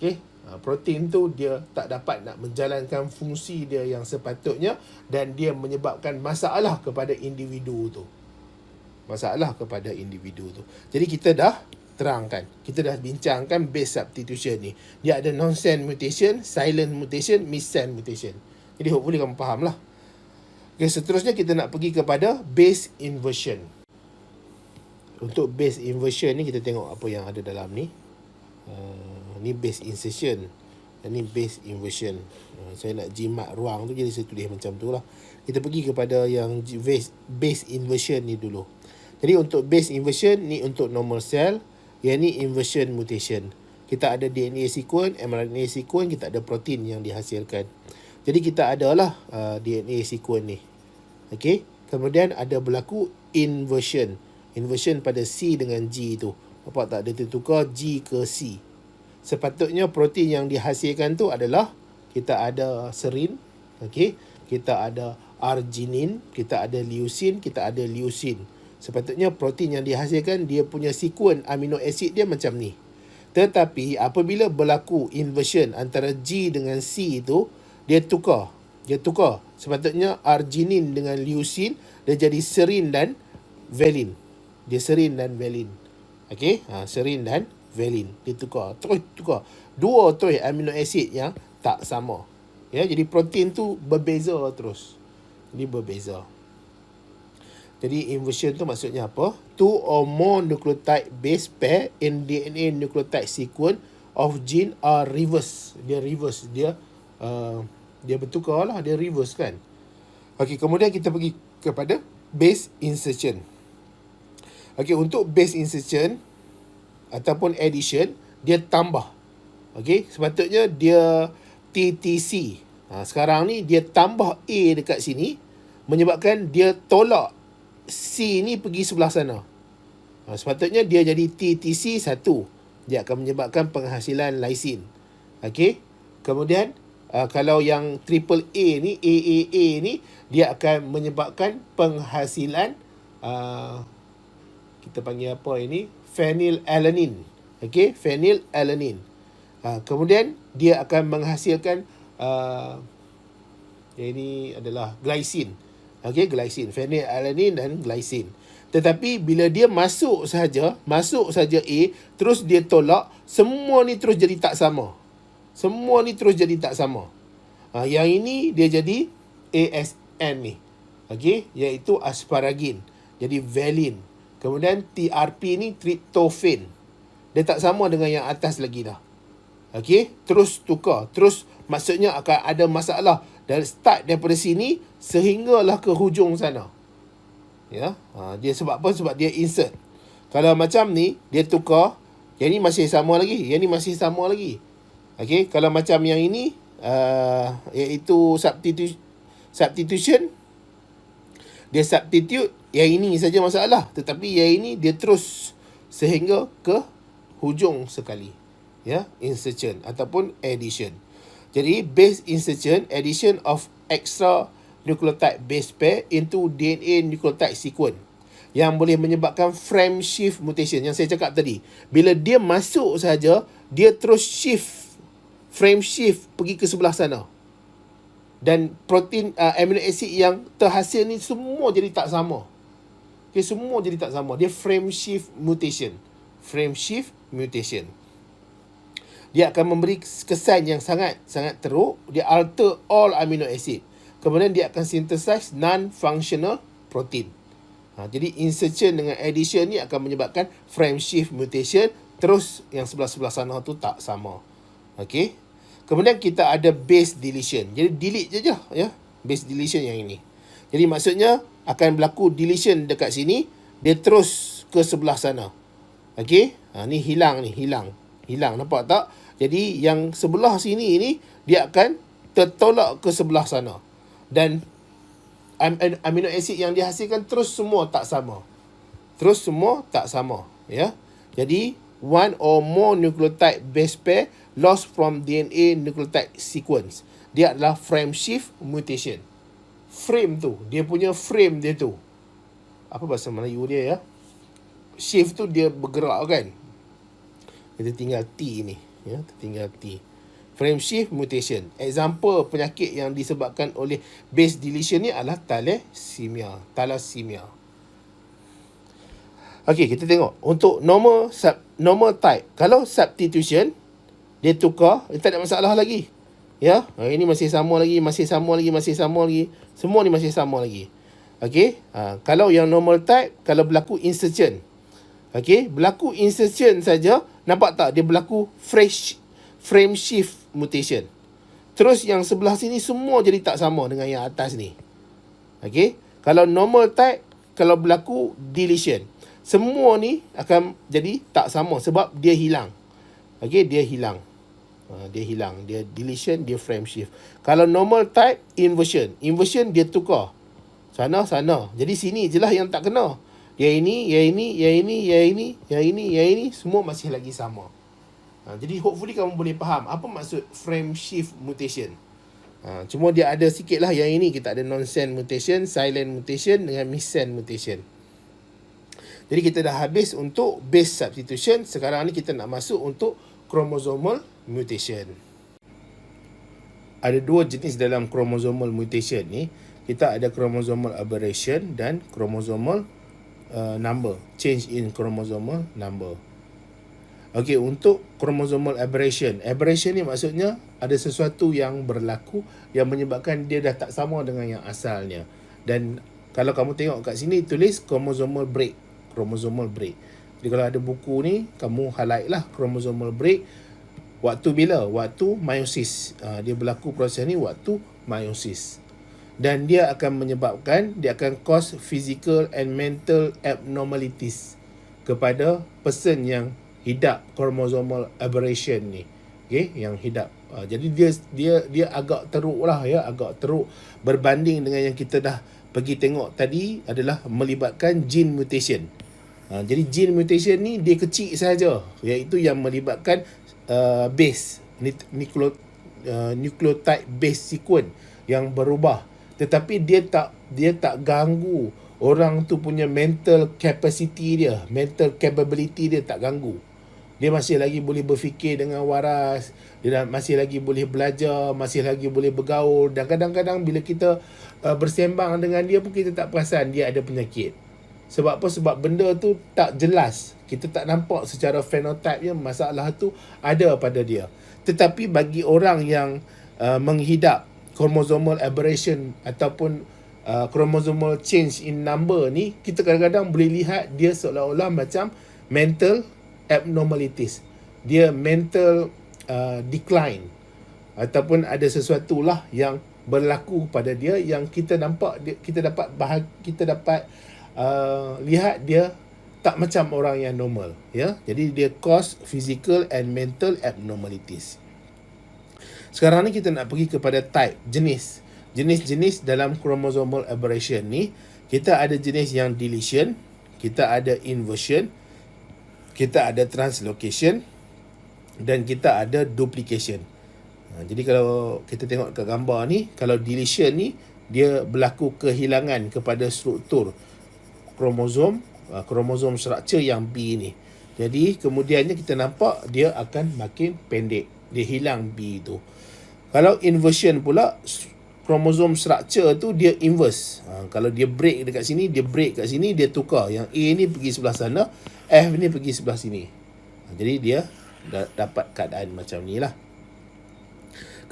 Okey, protein tu dia tak dapat nak menjalankan fungsi dia yang sepatutnya dan dia menyebabkan masalah kepada individu tu. Jadi kita dah terangkan, kita dah bincangkan base substitution ni. Dia ada nonsense mutation, silent mutation, missense mutation. Jadi hopefully kamu faham lah. Okay, seterusnya kita nak pergi kepada base inversion. Untuk base inversion ni kita tengok apa yang ada dalam ni. Ni base insertion, ni base inversion. Saya nak jimat ruang tu, jadi saya tulis macam tu lah. Kita pergi kepada yang base inversion ni dulu. Jadi untuk base inversion ni untuk normal cell, yang ni inversion mutation. Kita ada DNA sequence, mRNA sequence, kita ada protein yang dihasilkan. Jadi kita adalah DNA sequence ni. Okey, kemudian ada berlaku inversion. Inversion pada C dengan G tu. Nampak tak, dia tertukar G ke C. Sepatutnya protein yang dihasilkan tu adalah kita ada serin, okey, kita ada arginin, kita ada leucin, kita ada leucin. Sepatutnya protein yang dihasilkan dia punya sequence amino acid dia macam ni. Tetapi apabila berlaku inversion antara G dengan C itu, dia tukar. Sepatutnya arginin dengan leucin dia jadi serin dan valin. Dia serin dan valin. Okey, serin dan valin. Dia tukar. Dua amino acid yang tak sama. Ya, jadi protein tu berbeza terus. Ini berbeza. Jadi inversion tu maksudnya apa? Two or more nucleotide base pair in DNA nucleotide sequence of gene are reverse. Dia reverse. Dia bertukar lah. Dia reverse kan. Okey, kemudian kita pergi kepada base insertion. Okey, untuk base insertion ataupun addition, dia tambah. Okey, sepatutnya dia TTC. Sekarang ni dia tambah A dekat sini, menyebabkan dia tolak C ni pergi sebelah sana. Sepatutnya dia jadi TTC 1. Dia akan menyebabkan penghasilan lysine. Okey. Kemudian kalau yang triple A ni, AAA ni, dia akan menyebabkan penghasilan kita panggil apa ini? Phenylalanine. Okey, phenylalanine. Kemudian dia akan menghasilkan ini adalah glycine. Okey, glycine, phenylalanine dan glycine. Tetapi bila dia masuk saja A, terus dia tolak, semua ni terus jadi tak sama. Yang ini dia jadi ASN ni. Okey, iaitu asparagine. Jadi valine. Kemudian TRP ni tryptophan. Dia tak sama dengan yang atas lagi dah. Okey, terus tukar. Terus maksudnya akan ada masalah dari start daripada sini sehinggalah ke hujung sana. Ya, dia sebab apa? Sebab dia insert. Kalau macam ni, dia tukar, yang ni masih sama lagi, yang ni masih sama lagi. Okey, kalau macam yang ini iaitu substitution, dia substitute, yang ini saja masalah, tetapi yang ini dia terus sehingga ke hujung sekali. Ya, insertion ataupun addition. Jadi base insertion, addition of extra nucleotide base pair into DNA nucleotide sequence, yang boleh menyebabkan frame shift mutation yang saya cakap tadi. Bila dia masuk saja, dia terus shift, frame shift pergi ke sebelah sana. Dan protein amino acid yang terhasil ni semua jadi tak sama. Okay, semua jadi tak sama. Dia frame shift mutation. Dia akan memberi kesan yang sangat teruk. Dia alter all amino acid. Kemudian dia akan synthesize non-functional protein. Jadi insertion dengan addition ni akan menyebabkan frame shift mutation. Terus yang sebelah-sebelah sana tu tak sama. Okey. Kemudian kita ada base deletion. Jadi delete je ya. Base deletion yang ini. Jadi maksudnya akan berlaku deletion dekat sini. Dia terus ke sebelah sana. Okey. Ni hilang. Hilang, nampak tak? Jadi yang sebelah sini ni dia akan tertolak ke sebelah sana. Dan amino acid yang dihasilkan terus semua tak sama. Ya. Jadi one or more nucleotide base pair lost from DNA nucleotide sequence. Dia adalah frame shift mutation. Frame tu, dia punya frame dia tu. Apa bahasa Melayu dia ya? Shift tu dia bergerak kan? Kita tinggal T ni. Ya, tertinggal T. Frame shift mutation. Example penyakit yang disebabkan oleh base deletion ni adalah thalassemia. Okey, kita tengok. Untuk normal type, kalau substitution, dia tukar, dia tak ada masalah lagi. Ya, ini masih sama lagi. Semua ni masih sama lagi. Okey, kalau yang normal type, kalau berlaku insertion, Okey, berlaku insertion saja, nampak tak dia berlaku frame shift mutation. Terus yang sebelah sini semua jadi tak sama dengan yang atas ni. Okey, kalau normal type, kalau berlaku deletion, semua ni akan jadi tak sama sebab dia hilang. Okey, dia hilang. Dia deletion, dia frame shift. Kalau normal type, inversion dia tukar sana. Jadi sini je lah yang tak kena. Yang ini semua masih lagi sama. Jadi hopefully kamu boleh faham apa maksud frame shift mutation. Cuma dia ada sikit lah yang ini. Kita ada non-sense mutation, silent mutation dengan missense mutation. Jadi kita dah habis untuk base substitution. Sekarang ni kita nak masuk untuk chromosomal mutation. Ada dua jenis dalam chromosomal mutation ni. Kita ada chromosomal aberration dan chromosomal number. Change in chromosomal number. Okey, untuk chromosomal aberration. Aberration ni maksudnya ada sesuatu yang berlaku yang menyebabkan dia dah tak sama dengan yang asalnya. Dan kalau kamu tengok kat sini tulis chromosomal break. Chromosomal break. Jadi kalau ada buku ni, kamu highlight lah chromosomal break. Waktu bila? Waktu meiosis. Dia berlaku proses ni waktu meiosis. Dan dia akan menyebabkan, dia akan cause physical and mental abnormalities kepada person yang hidap chromosomal aberration ni. Okay, yang hidap. Jadi dia agak teruk lah ya, agak teruk berbanding dengan yang kita dah pergi tengok tadi adalah melibatkan gene mutation. Jadi gene mutation ni dia kecil saja, iaitu yang melibatkan base nucleotide base sequence yang berubah, tetapi dia tak ganggu orang tu punya mental capacity dia, mental capability dia tak ganggu. Dia masih lagi boleh berfikir dengan waras, dia masih lagi boleh belajar, masih lagi boleh bergaul, dan kadang-kadang bila kita bersembang dengan dia pun kita tak perasan dia ada penyakit. Sebab apa? Sebab benda tu tak jelas. Kita tak nampak secara fenotipnya masalah tu ada pada dia. Tetapi bagi orang yang menghidap chromosomal aberration ataupun chromosomal change in number ni, kita kadang-kadang boleh lihat dia seolah-olah macam mental abnormalities. Dia mental decline ataupun ada sesuatu lah yang berlaku pada dia yang kita nampak kita dapat lihat dia tak macam orang yang normal ya. Jadi dia cause physical and mental abnormalities. Sekarang ni kita nak pergi kepada type, jenis dalam chromosomal aberration ni. Kita ada jenis yang deletion, kita ada inversion, kita ada translocation dan kita ada duplication. Jadi kalau kita tengok ke gambar ni, kalau deletion ni dia berlaku kehilangan kepada struktur kromosom structure yang B ni. Jadi kemudiannya kita nampak dia akan makin pendek, dia hilang B tu. Kalau inversion pula, kromosom structure tu dia inverse. Kalau dia break dekat sini, dia break kat sini, dia tukar. Yang A ni pergi sebelah sana, F ni pergi sebelah sini. Jadi dia dapat keadaan macam ni lah.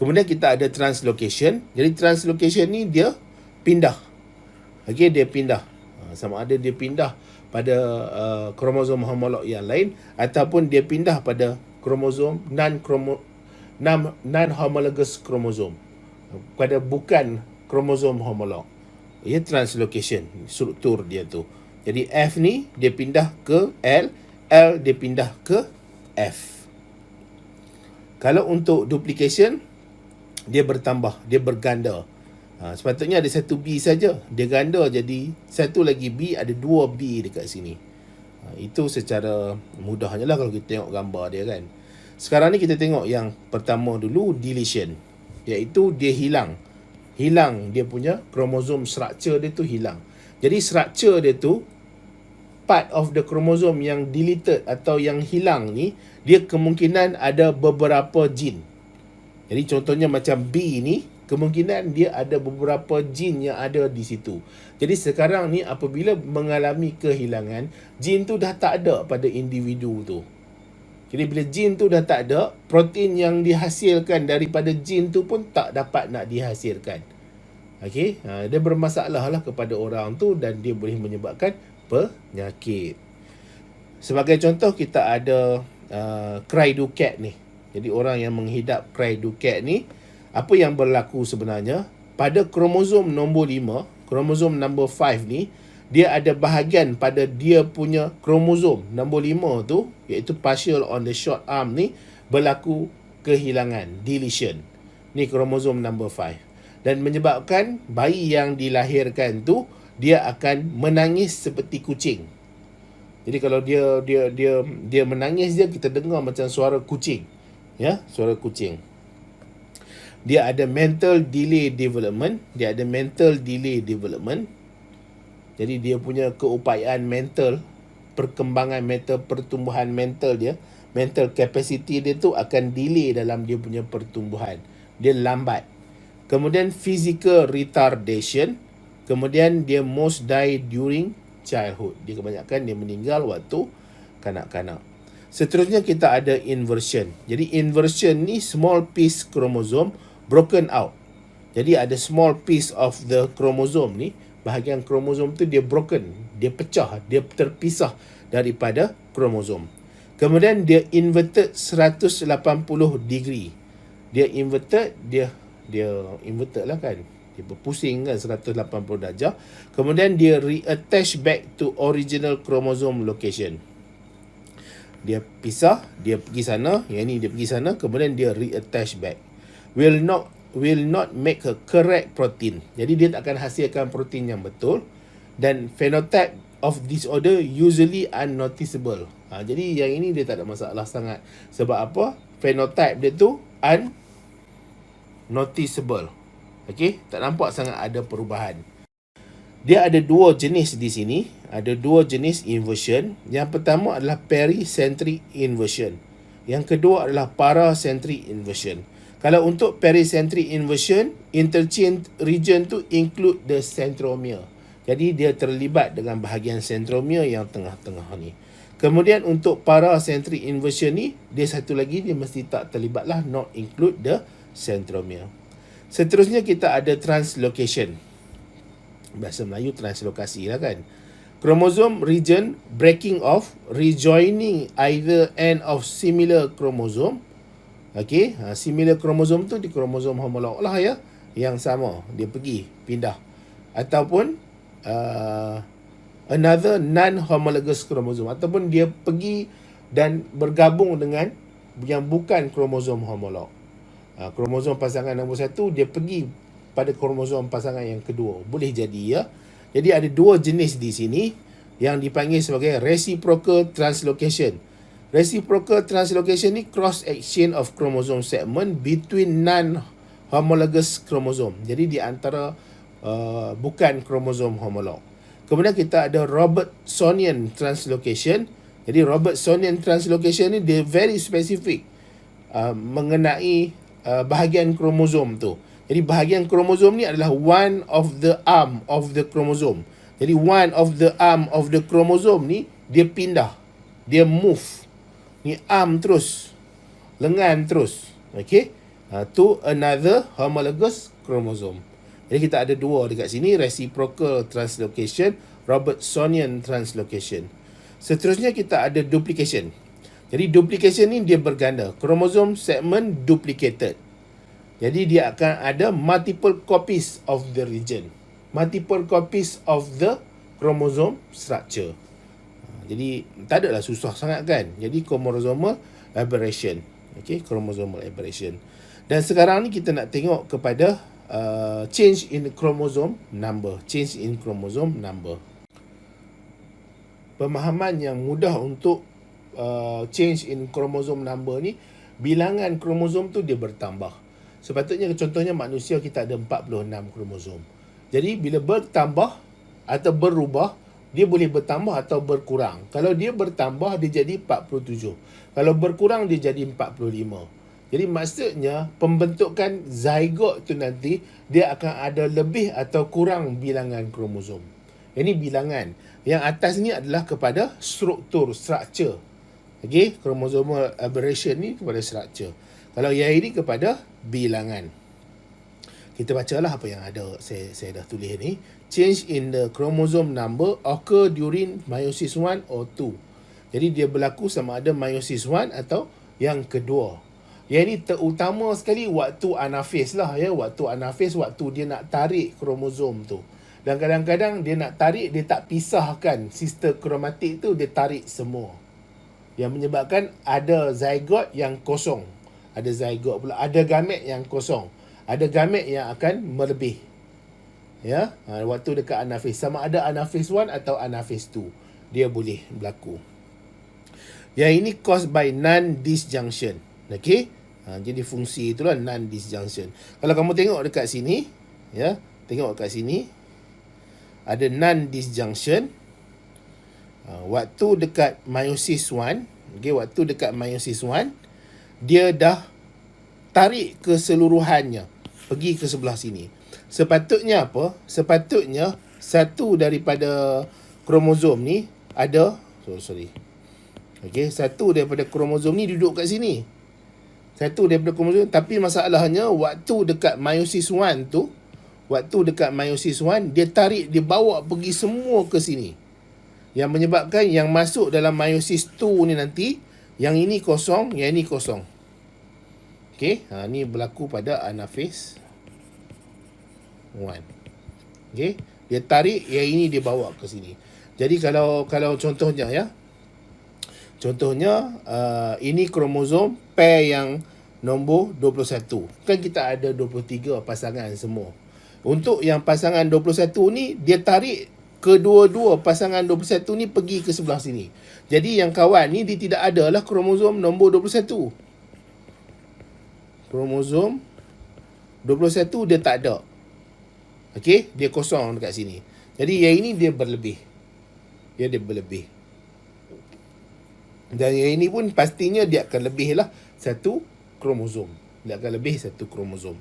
Kemudian kita ada translocation. Jadi translocation ni dia pindah. Okey, dia pindah. Sama ada dia pindah pada kromosom homolog yang lain ataupun dia pindah pada kromosom non-homologous kromosom, pada bukan kromosom homolog. Ia translocation struktur dia tu. Jadi F ni dia pindah ke L, L dia pindah ke F. Kalau untuk duplication, dia bertambah, dia berganda. Sepatutnya ada satu B saja, dia ganda jadi satu lagi B, ada dua B dekat sini. Itu secara mudahnya lah kalau kita tengok gambar dia kan. Sekarang ni kita tengok yang pertama dulu, deletion, iaitu dia hilang dia punya kromosom structure dia tu hilang. Jadi structure dia tu, part of the chromosome yang deleted atau yang hilang ni, dia kemungkinan ada beberapa gene. Jadi contohnya macam B ni, kemungkinan dia ada beberapa gene yang ada di situ. Jadi sekarang ni apabila mengalami kehilangan, gene tu dah tak ada pada individu tu. Jadi bila gene tu dah tak ada, protein yang dihasilkan daripada gene tu pun tak dapat nak dihasilkan. Okey, dia bermasalah lah kepada orang tu dan dia boleh menyebabkan penyakit. Sebagai contoh, kita ada Cry-do-cat ni. Jadi orang yang menghidap Cry-do-cat ni, apa yang berlaku sebenarnya, pada kromosom nombor 5, kromosom nombor 5 ni, dia ada bahagian pada dia punya kromosom nombor 5 tu, iaitu partial on the short arm ni, berlaku kehilangan, deletion. Ni kromosom nombor 5. Dan menyebabkan bayi yang dilahirkan tu, dia akan menangis seperti kucing. Jadi kalau dia menangis, kita dengar macam suara kucing. Ya, suara kucing. Dia ada mental delay development. Jadi dia punya keupayaan mental, perkembangan mental, pertumbuhan mental dia, mental capacity dia tu akan delay dalam dia punya pertumbuhan. Dia lambat. Kemudian physical retardation. Kemudian dia most die during childhood. Dia kebanyakan dia meninggal waktu kanak-kanak. Seterusnya kita ada inversion. Jadi inversion ni small piece chromosome broken out. Jadi ada small piece of the chromosome ni, bahagian kromosom tu dia broken, dia pecah, dia terpisah daripada kromosom. Kemudian dia inverted 180 degree. Dia inverted, dia inverted lah kan. Dia berpusing kan 180 darjah. Kemudian dia reattach back to original chromosome location. Dia pisah, dia pergi sana, yang ni dia pergi sana, kemudian dia reattach back. Will not make a correct protein. Jadi dia tak akan hasilkan protein yang betul. Dan phenotype of disorder usually unnoticeable. Jadi yang ini dia tak ada masalah sangat. Sebab apa? Phenotype dia tu unnoticeable. Okey, tak nampak sangat ada perubahan. Dia ada dua jenis di sini. Ada dua jenis inversion. Yang pertama adalah pericentric inversion. Yang kedua adalah paracentric inversion. Kalau untuk pericentric inversion, interchange region tu include the centromere. Jadi dia terlibat dengan bahagian centromere yang tengah-tengah ni. Kemudian untuk paracentric inversion ni, dia satu lagi, dia mesti tak terlibat lah, not include the centromere. Seterusnya kita ada translocation. Bahasa Melayu translokasi lah kan. Chromosome region breaking off, rejoining either end of similar chromosome. Okey, similar chromosome tu di kromosom homolog lah ya, yang sama, dia pergi pindah. Ataupun another non-homologous chromosome, ataupun dia pergi dan bergabung dengan yang bukan kromosom homolog. Kromosom pasangan nombor 1 dia pergi pada kromosom pasangan yang kedua. Boleh jadi ya. Jadi ada dua jenis di sini yang dipanggil sebagai reciprocal translocation. Reciprocal translocation ni cross exchange of chromosome segment between non-homologous chromosome. Jadi di antara bukan kromosom homolog. Kemudian kita ada Robertsonian translocation. Jadi Robertsonian translocation ni dia very specific mengenai bahagian kromosom tu. Jadi bahagian kromosom ni adalah one of the arm of the chromosome. Jadi one of the arm of the chromosome ni dia pindah, dia move. Ni arm terus, lengan terus, okay, to another homologous chromosome. Jadi kita ada dua dekat sini, reciprocal translocation, Robertsonian translocation. Seterusnya kita ada duplication. Jadi duplication ni dia berganda. Chromosome segment duplicated. Jadi dia akan ada multiple copies of the region. Multiple copies of the chromosome structure. Jadi tak adalah susah sangat kan. Jadi chromosomal aberration. Okay, chromosomal aberration. Dan sekarang ni kita nak tengok kepada change in chromosome number. Change in chromosome number. Pemahaman yang mudah untuk change in chromosome number ni, bilangan kromosom tu dia bertambah. Sepatutnya contohnya manusia kita ada 46 kromosom. Jadi bila bertambah atau berubah, dia boleh bertambah atau berkurang. Kalau dia bertambah dia jadi 47. Kalau berkurang dia jadi 45. Jadi maksudnya pembentukan zygote tu nanti dia akan ada lebih atau kurang bilangan kromosom. Ini bilangan. Yang atas ni adalah kepada struktur, structure. Okey, chromosomal aberration ni kepada structure. Kalau yang ini kepada bilangan. Kita bacalah apa yang ada saya dah tulis ni. Change in the chromosome number occur during meiosis 1 or 2. Jadi dia berlaku sama ada meiosis 1 atau yang kedua. Yang ini terutama sekali waktu anafis lah ya. Waktu anafis, waktu dia nak tarik kromosom tu. Dan kadang-kadang dia nak tarik, dia tak pisahkan sister kromatik tu, dia tarik semua. Yang menyebabkan ada zygote yang kosong. Ada zygote pula. Ada gamet yang kosong. Ada gamet yang akan melebih. Ya, waktu dekat anafis. Sama ada anafis 1 atau anafis 2. Dia boleh berlaku. Yang ini caused by non-disjunction. Okey? Jadi fungsi itulah non-disjunction. Kalau kamu tengok dekat sini, ya, tengok dekat sini, ada non-disjunction. Waktu dekat meiosis 1, okay, waktu dekat meiosis 1, dia dah tarik keseluruhannya pergi ke sebelah sini. Sepatutnya apa? Sepatutnya satu daripada kromosom ni ada, okay, satu daripada kromosom ni duduk kat sini. Satu daripada kromosom, tapi masalahnya waktu dekat meiosis 1 tu, waktu dekat meiosis 1, dia tarik, dia bawa pergi semua ke sini. Yang menyebabkan yang masuk dalam meiosis 2 ni nanti, yang ini kosong, yang ini kosong. Okey, ni berlaku pada anafis 1. Okey, dia tarik, yang ini dia bawa ke sini. Jadi kalau contohnya ya, contohnya ini kromosom pair yang nombor 21. Kan kita ada 23 pasangan semua. Untuk yang pasangan 21 ni, dia tarik kedua-dua pasangan 21 ni pergi ke sebelah sini. Jadi yang kawan ni dia tidak ada lah kromosom nombor 21. Kromosom 21 dia tak ada. Okey, dia kosong dekat sini. Jadi yang ini dia berlebih. Dia berlebih. Dan yang ini pun pastinya dia akan lebih lah satu kromosom. Dia akan lebih satu kromosom.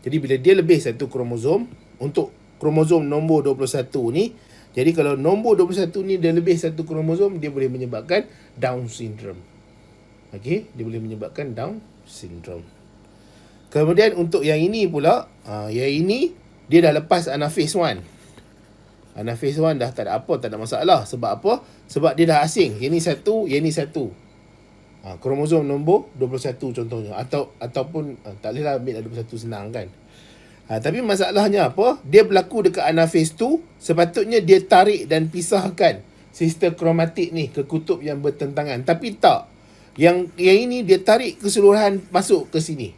Jadi bila dia lebih satu kromosom, untuk kromosom nombor 21 ni, jadi kalau nombor 21 ni dia lebih satu kromosom, dia boleh menyebabkan Down syndrome. Okey, dia boleh menyebabkan Down syndrome. Kemudian untuk yang ini pula, yang ini dia dah lepas anafis 1. Anafis 1 dah tak ada apa, tak ada masalah. Sebab apa? Sebab dia dah asing. Yang ni satu, yang ni satu. Kromosom nombor 21 contohnya. Ataupun tak bolehlah ambil 21, senang kan. Tapi masalahnya apa? Dia berlaku dekat anafis 2. Sepatutnya dia tarik dan pisahkan sister kromatik ni ke kutub yang bertentangan. Tapi tak. Yang ini dia tarik keseluruhan masuk ke sini.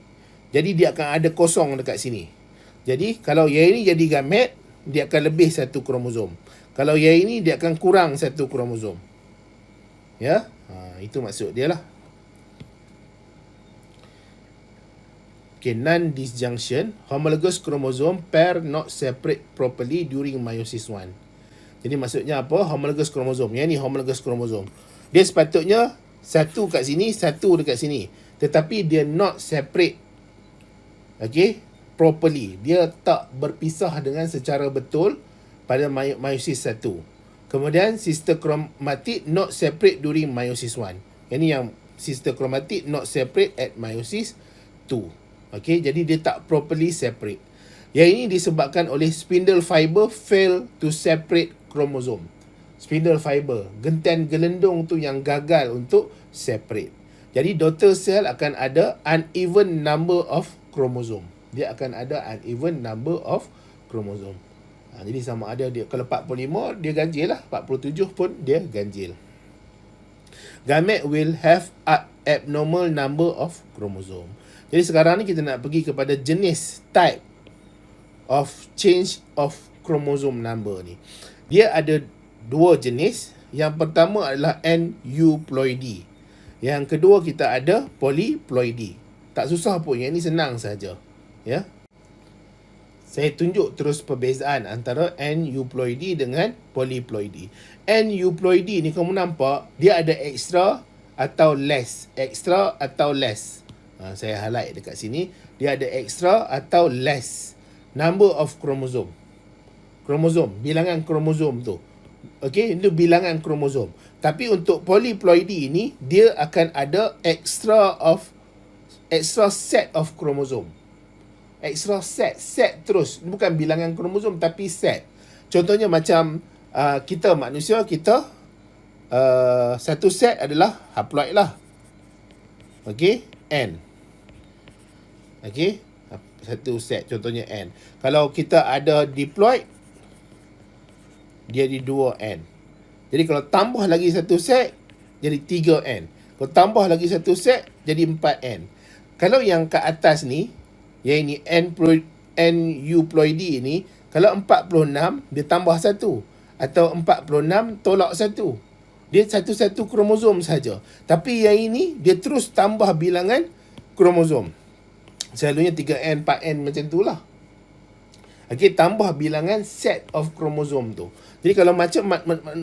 Jadi dia akan ada kosong dekat sini. Jadi kalau yang ini jadi gamet, dia akan lebih satu kromosom. Kalau yang ini dia akan kurang satu kromosom. Ya, itu maksud dia lah. Okay, non-disjunction, homologous chromosome pair not separate properly during meiosis 1. Jadi maksudnya apa? Homologous chromosome. Yang ni homologous chromosome. Dia sepatutnya satu kat sini, satu dekat sini. Tetapi dia not separate. Okay, properly. Dia tak berpisah dengan secara betul pada meiosis 1. Kemudian sister chromatic not separate during meiosis 1. Yang ni yang sister chromatic not separate at meiosis 2. Okay, jadi dia tak properly separate. Yang ini disebabkan oleh spindle fiber fail to separate chromosome. Spindle fiber, gentian gelendung tu yang gagal untuk separate. Jadi daughter cell akan ada uneven number of chromosome. Dia akan ada uneven number of chromosome. Jadi sama ada dia, kalau 45 dia ganjil lah, 47 pun dia ganjil. Gamete will have abnormal number of chromosome. Jadi sekarang ni kita nak pergi kepada jenis type of change of chromosome number ni. Dia ada dua jenis. Yang pertama adalah aneuploidy. Yang kedua kita ada polyploidy. Tak susah pun, yang ni senang saja. Ya. Saya tunjuk terus perbezaan antara aneuploidy dengan polyploidy. Aneuploidy ni kamu nampak dia ada extra atau less. Extra atau less. Saya highlight dekat sini. Dia ada extra atau less number of chromosome. Kromosom, bilangan kromosom tu. Okey, itu bilangan kromosom. Tapi untuk polyploidy ni, dia akan ada extra set of chromosome. Extra set terus. Bukan bilangan kromosom tapi set. Contohnya macam kita manusia, kita satu set adalah haploid lah. Okey, N. Okey, satu set contohnya N. Kalau kita ada diploid, dia di 2N. Jadi kalau tambah lagi satu set, jadi 3N. Kalau tambah lagi satu set, jadi 4N. Kalau yang kat atas ni, yang ini NU ploidy ni, kalau 46, dia tambah satu. Atau 46 tolak satu. Dia satu-satu kromosom saja. Tapi yang ini, dia terus tambah bilangan kromosom. Selalunya 3N, 4N macam tu lah. Okey, tambah bilangan set of kromosom tu. Jadi kalau macam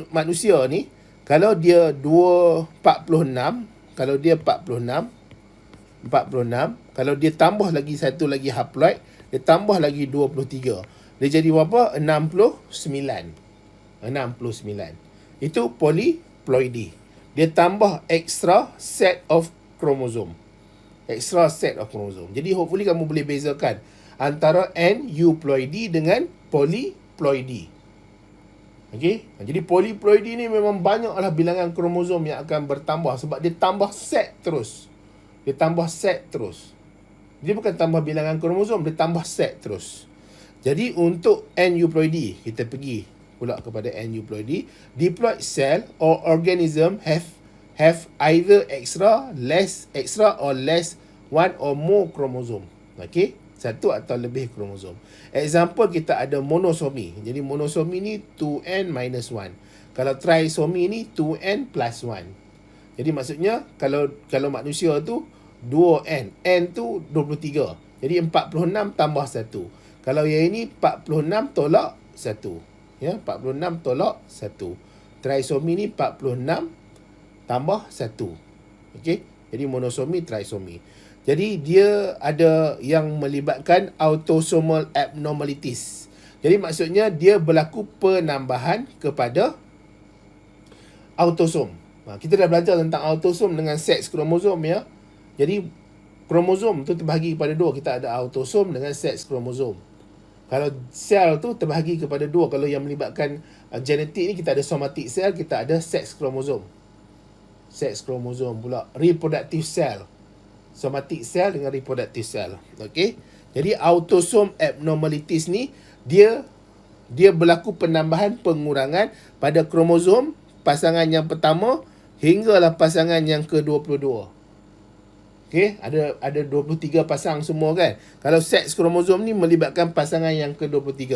manusia ni, kalau dia 46, kalau dia 46, kalau dia tambah lagi satu lagi haploid, dia tambah lagi 23. Dia jadi berapa? 69. Itu polyploidy. Dia tambah extra set of chromosome. Jadi hopefully kamu boleh bezakan antara NU-ploidy dengan polyploidy. Okey, jadi polyploidy ni memang banyaklah bilangan kromosom yang akan bertambah sebab dia tambah set terus. Dia bukan tambah bilangan kromosom, dia tambah set terus. Jadi untuk NU-ploidy, kita pergi pula kepada NU-ploidy. Diploid cell or organism have either extra or less one or more chromosome. Okey, satu atau lebih kromosom. Example, kita ada monosomi. Jadi monosomi ni 2n minus 1. Kalau trisomi ni 2n plus 1. Jadi maksudnya kalau manusia tu 2n, n tu 23. Jadi 46 tambah 1. Kalau yang ini 46 tolak 1. Ya, 46 tolak 1. Trisomi ni 46 tambah 1. Okey. Jadi monosomi, trisomi. Jadi dia ada yang melibatkan autosomal abnormalities. Jadi maksudnya dia berlaku penambahan kepada autosom. Kita dah belajar tentang autosom dengan seks kromosom ya. Jadi kromosom tu terbahagi kepada dua. Kita ada autosom dengan seks kromosom. Kalau sel tu terbahagi kepada dua. Kalau yang melibatkan genetik ni, kita ada somatic cell, kita ada seks kromosom. Seks kromosom pula. Reproductive cell. Somatic cell dengan reproductive cell. Okey. Jadi autosom abnormalities ni dia berlaku penambahan pengurangan pada kromosom pasangan yang pertama hinggalah pasangan yang ke-22. Okey, ada 23 pasang semua kan. Kalau seks kromosom ni melibatkan pasangan yang ke-23.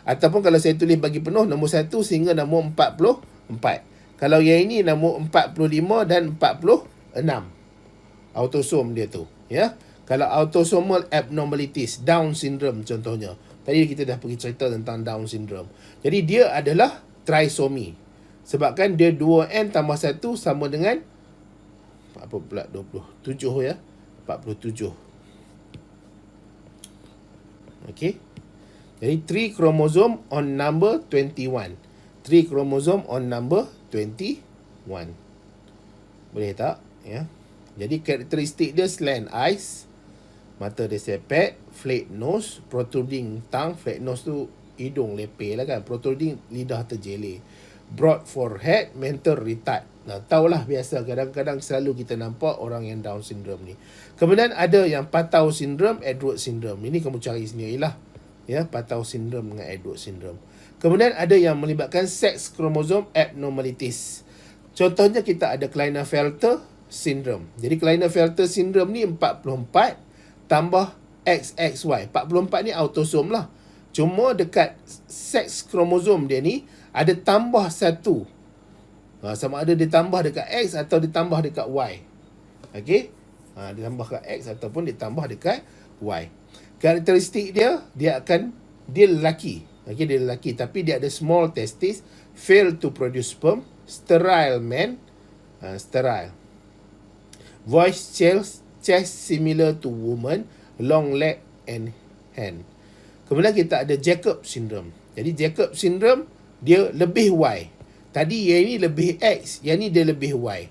Ataupun kalau saya tulis bagi penuh, nombor 1 sehingga nombor 44. Kalau yang ini nombor 45 dan 46. Autosom dia tu, ya. Kalau autosomal abnormalities, Down syndrome contohnya. Tadi kita dah pergi cerita tentang Down syndrome. Jadi dia adalah trisomi. Sebabkan dia 2n tambah 1 sama dengan apa pula 27 ya. 47. Okey. Jadi 3 chromosome on number 21. 3 chromosome on number 21. Boleh tak? Ya. Jadi karakteristik dia slant eyes, mata dia sepet, flat nose, protruding tongue. Flat nose tu hidung lepeh lah kan. Protruding lidah terjelih. Broad forehead, mental retard. Nah, tahulah biasa kadang-kadang selalu kita nampak orang yang Down syndrome ni. Kemudian ada yang Patau syndrome, Edward syndrome. Ini kamu cari sendirilah. Ya, Patau syndrome dengan Edward syndrome. Kemudian ada yang melibatkan sex chromosome abnormalities. Contohnya kita ada Klinefelter syndrome. Jadi Klinefelter syndrome ni 44 tambah XXY. 44 ni autosom lah. Cuma dekat sex kromosom dia ni ada tambah satu. Sama ada ditambah dekat X atau ditambah dekat Y. Okey? Ditambah dekat X ataupun ditambah dekat Y. Karakteristik dia lelaki. Okey, dia lelaki tapi dia ada small testis, fail to produce sperm, sterile man, sterile. Voice chest similar to woman, long leg and hand. Kemudian kita ada Jacob syndrome. Jadi Jacob syndrome dia lebih Y. Tadi yang ini lebih X, yang ni dia lebih Y.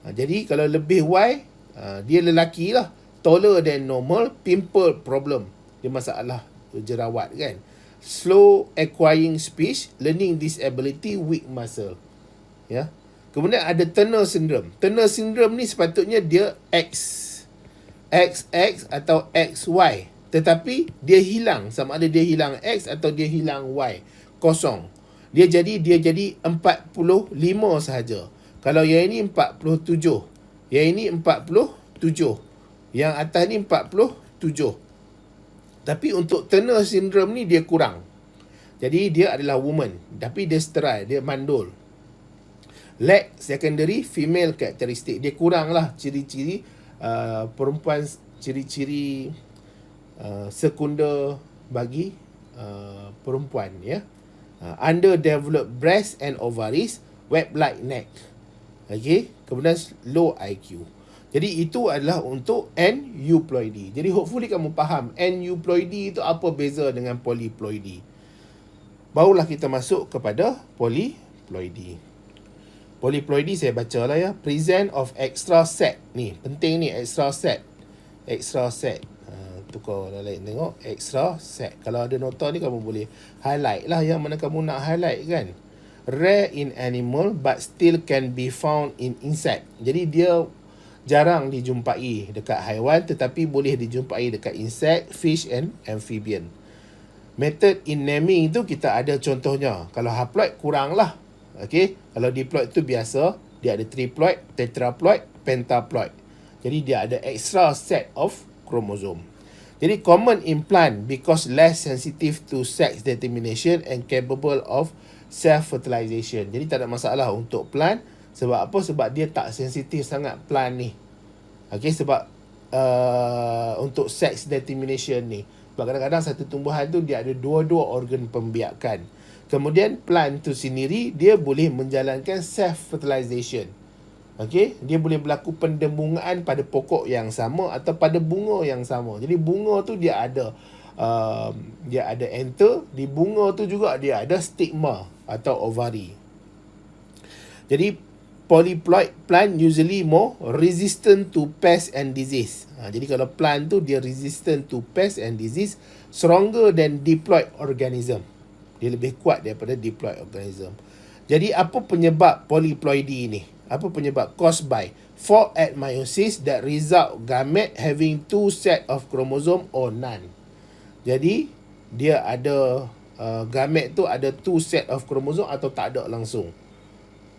Jadi kalau lebih Y, dia lelaki lah. Taller than normal, pimple problem. Dia masalah jerawat kan. Slow acquiring speech, learning disability, weak muscle. Ya. Kemudian ada Turner syndrome. Turner syndrome ni sepatutnya dia XX atau XY. Tetapi dia hilang. Sama ada dia hilang X atau dia hilang Y. Kosong. Dia jadi 45 sahaja. Kalau yang ini 47. Yang ini 47. Yang atas ni 47. Tapi untuk Turner syndrome ni dia kurang. Jadi dia adalah woman. Tapi dia sterile. Dia mandul. Lack secondary female characteristic. Dia kurang lah ciri-ciri perempuan, ciri-ciri sekunder bagi perempuan, ya. Underdeveloped breast and ovaries, web-like neck. Okey, kemudian low IQ. Jadi itu adalah untuk aneuploidy. Jadi hopefully kamu faham aneuploidy itu apa beza dengan polyploidy. Barulah kita masuk kepada polyploidy. Polyploidy saya baca lah ya. Present of extra set. Ni, penting ni extra set. Extra set. Tukar lain tengok. Extra set. Kalau ada nota ni kamu boleh highlight lah yang mana kamu nak highlight kan. Rare in animal but still can be found in insect. Jadi dia jarang dijumpai dekat haiwan tetapi boleh dijumpai dekat insect, fish and amphibian. Method in naming tu kita ada contohnya. Kalau haploid kurang lah. Okey, kalau diploid tu biasa, dia ada triploid, tetraploid, pentaploid. Jadi dia ada extra set of chromosome. Jadi common in plant because less sensitive to sex determination and capable of self-fertilization. Jadi tak ada masalah untuk plant. Sebab apa? Sebab dia tak sensitif sangat plant ni. Okey, sebab untuk sex determination ni. Sebab kadang-kadang satu tumbuhan tu dia ada dua-dua organ pembiakan. Kemudian plant tu sendiri dia boleh menjalankan self-fertilization. Okey, dia boleh berlaku pendembungaan pada pokok yang sama atau pada bunga yang sama. Jadi bunga tu dia ada anther, di bunga tu juga dia ada stigma atau ovary. Jadi polyploid plant usually more resistant to pest and disease. Jadi kalau plant tu dia resistant to pest and disease, stronger than diploid organism. Dia lebih kuat daripada diploid organism. Jadi apa penyebab polyploidy ni? Apa penyebab? Caused by fault at meiosis that result gamete having two set of chromosome or none. Jadi dia ada gamete tu ada two set of chromosome atau tak ada langsung.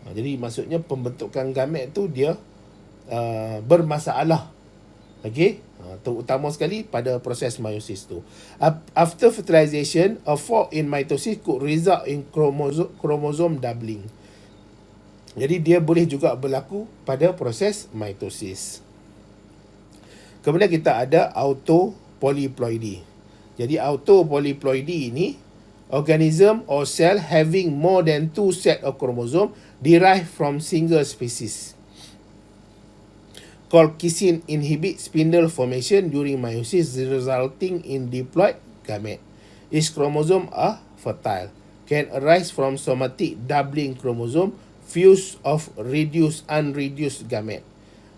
Jadi maksudnya pembentukan gamete tu dia bermasalah. Okey, terutama sekali pada proses meiosis tu. After fertilization, a fault in mitosis could result in chromosome doubling. Jadi dia boleh juga berlaku pada proses mitosis. Kemudian kita ada autopolyploidy. Jadi autopolyploidy ini organism or cell having more than two set of chromosome derived from single species. Colchicine inhibit spindle formation during meiosis resulting in diploid gamete. Each chromosome are fertile. Can arise from somatic doubling chromosome fuse of reduced unreduced gamete.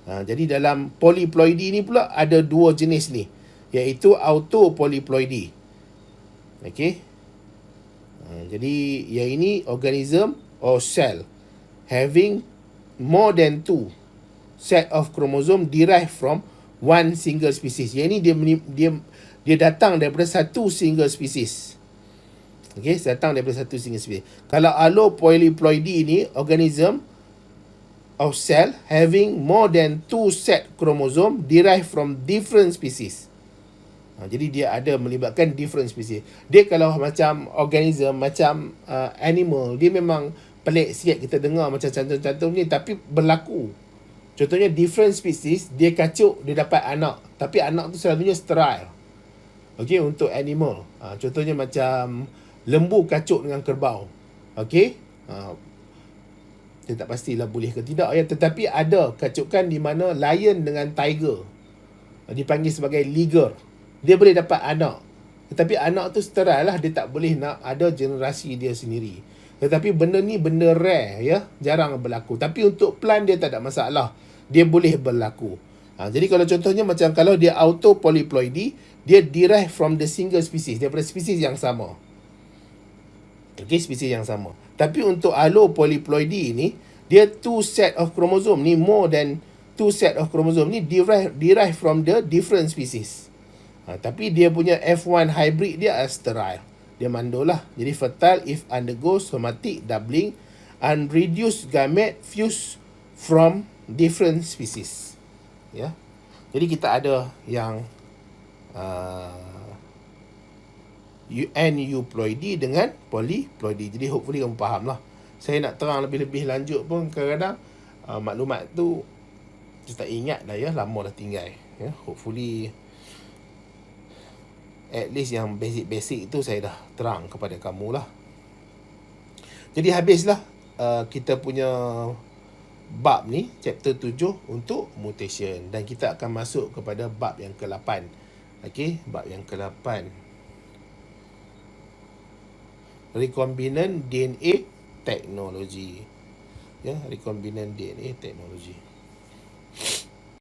Jadi dalam polyploidy ni pula ada dua jenis ni, iaitu autopolyploidy. Okey. Jadi yang ini organism or cell having more than two set of chromosome derived from one single species. Yang ini dia datang daripada satu single species. Okey, datang daripada satu single species. Kalau allopolyploidy ni organism of cell having more than two set chromosome derived from different species. Jadi dia ada melibatkan different species. Dia kalau macam organism, macam animal, dia memang pelik sikit kita dengar macam cantum-cantum ni, tapi berlaku. Contohnya different species, dia kacuk, dia dapat anak. Tapi anak tu selalunya sterile. Okey, untuk animal. Contohnya macam lembu kacuk dengan kerbau. Okey. Saya tak pastilah boleh ke tidak ya. Tetapi ada kacukan di mana lion dengan tiger. Dipanggil sebagai liger. Dia boleh dapat anak. Tetapi anak tu sterile lah. Dia tak boleh nak ada generasi dia sendiri. Tetapi benda ni benda rare ya. Jarang berlaku. Tapi untuk plant dia tak ada masalah. Dia boleh berlaku. Jadi kalau contohnya macam kalau dia autopolyploidy, dia derive from the single species. Daripada spesies yang sama. Okey, spesies yang sama. Tapi untuk allopolyploidy ini, Dia 2 set of chromosome ni, more than 2 set of chromosome ni derive from the different species. Tapi dia punya F1 hybrid dia sterile. Dia mandul lah. Jadi fertile if undergo somatic doubling and reduce gamete fuse from different species. Ya. Jadi kita ada yang aneuploidy dengan polyploidy. Jadi hopefully kamu faham lah. Saya nak terang lebih-lebih lanjut pun kadang-kadang maklumat tu kita tak ingat dah ya, lama dah tinggal ya. Hopefully at least yang basic-basic tu saya dah terang kepada kamu lah. Jadi habislah kita punya bab ni, chapter 7 untuk mutation, dan kita akan masuk kepada bab yang ke-8. Okey, bab yang ke-8, recombinant DNA technology. Ya, recombinant DNA technology.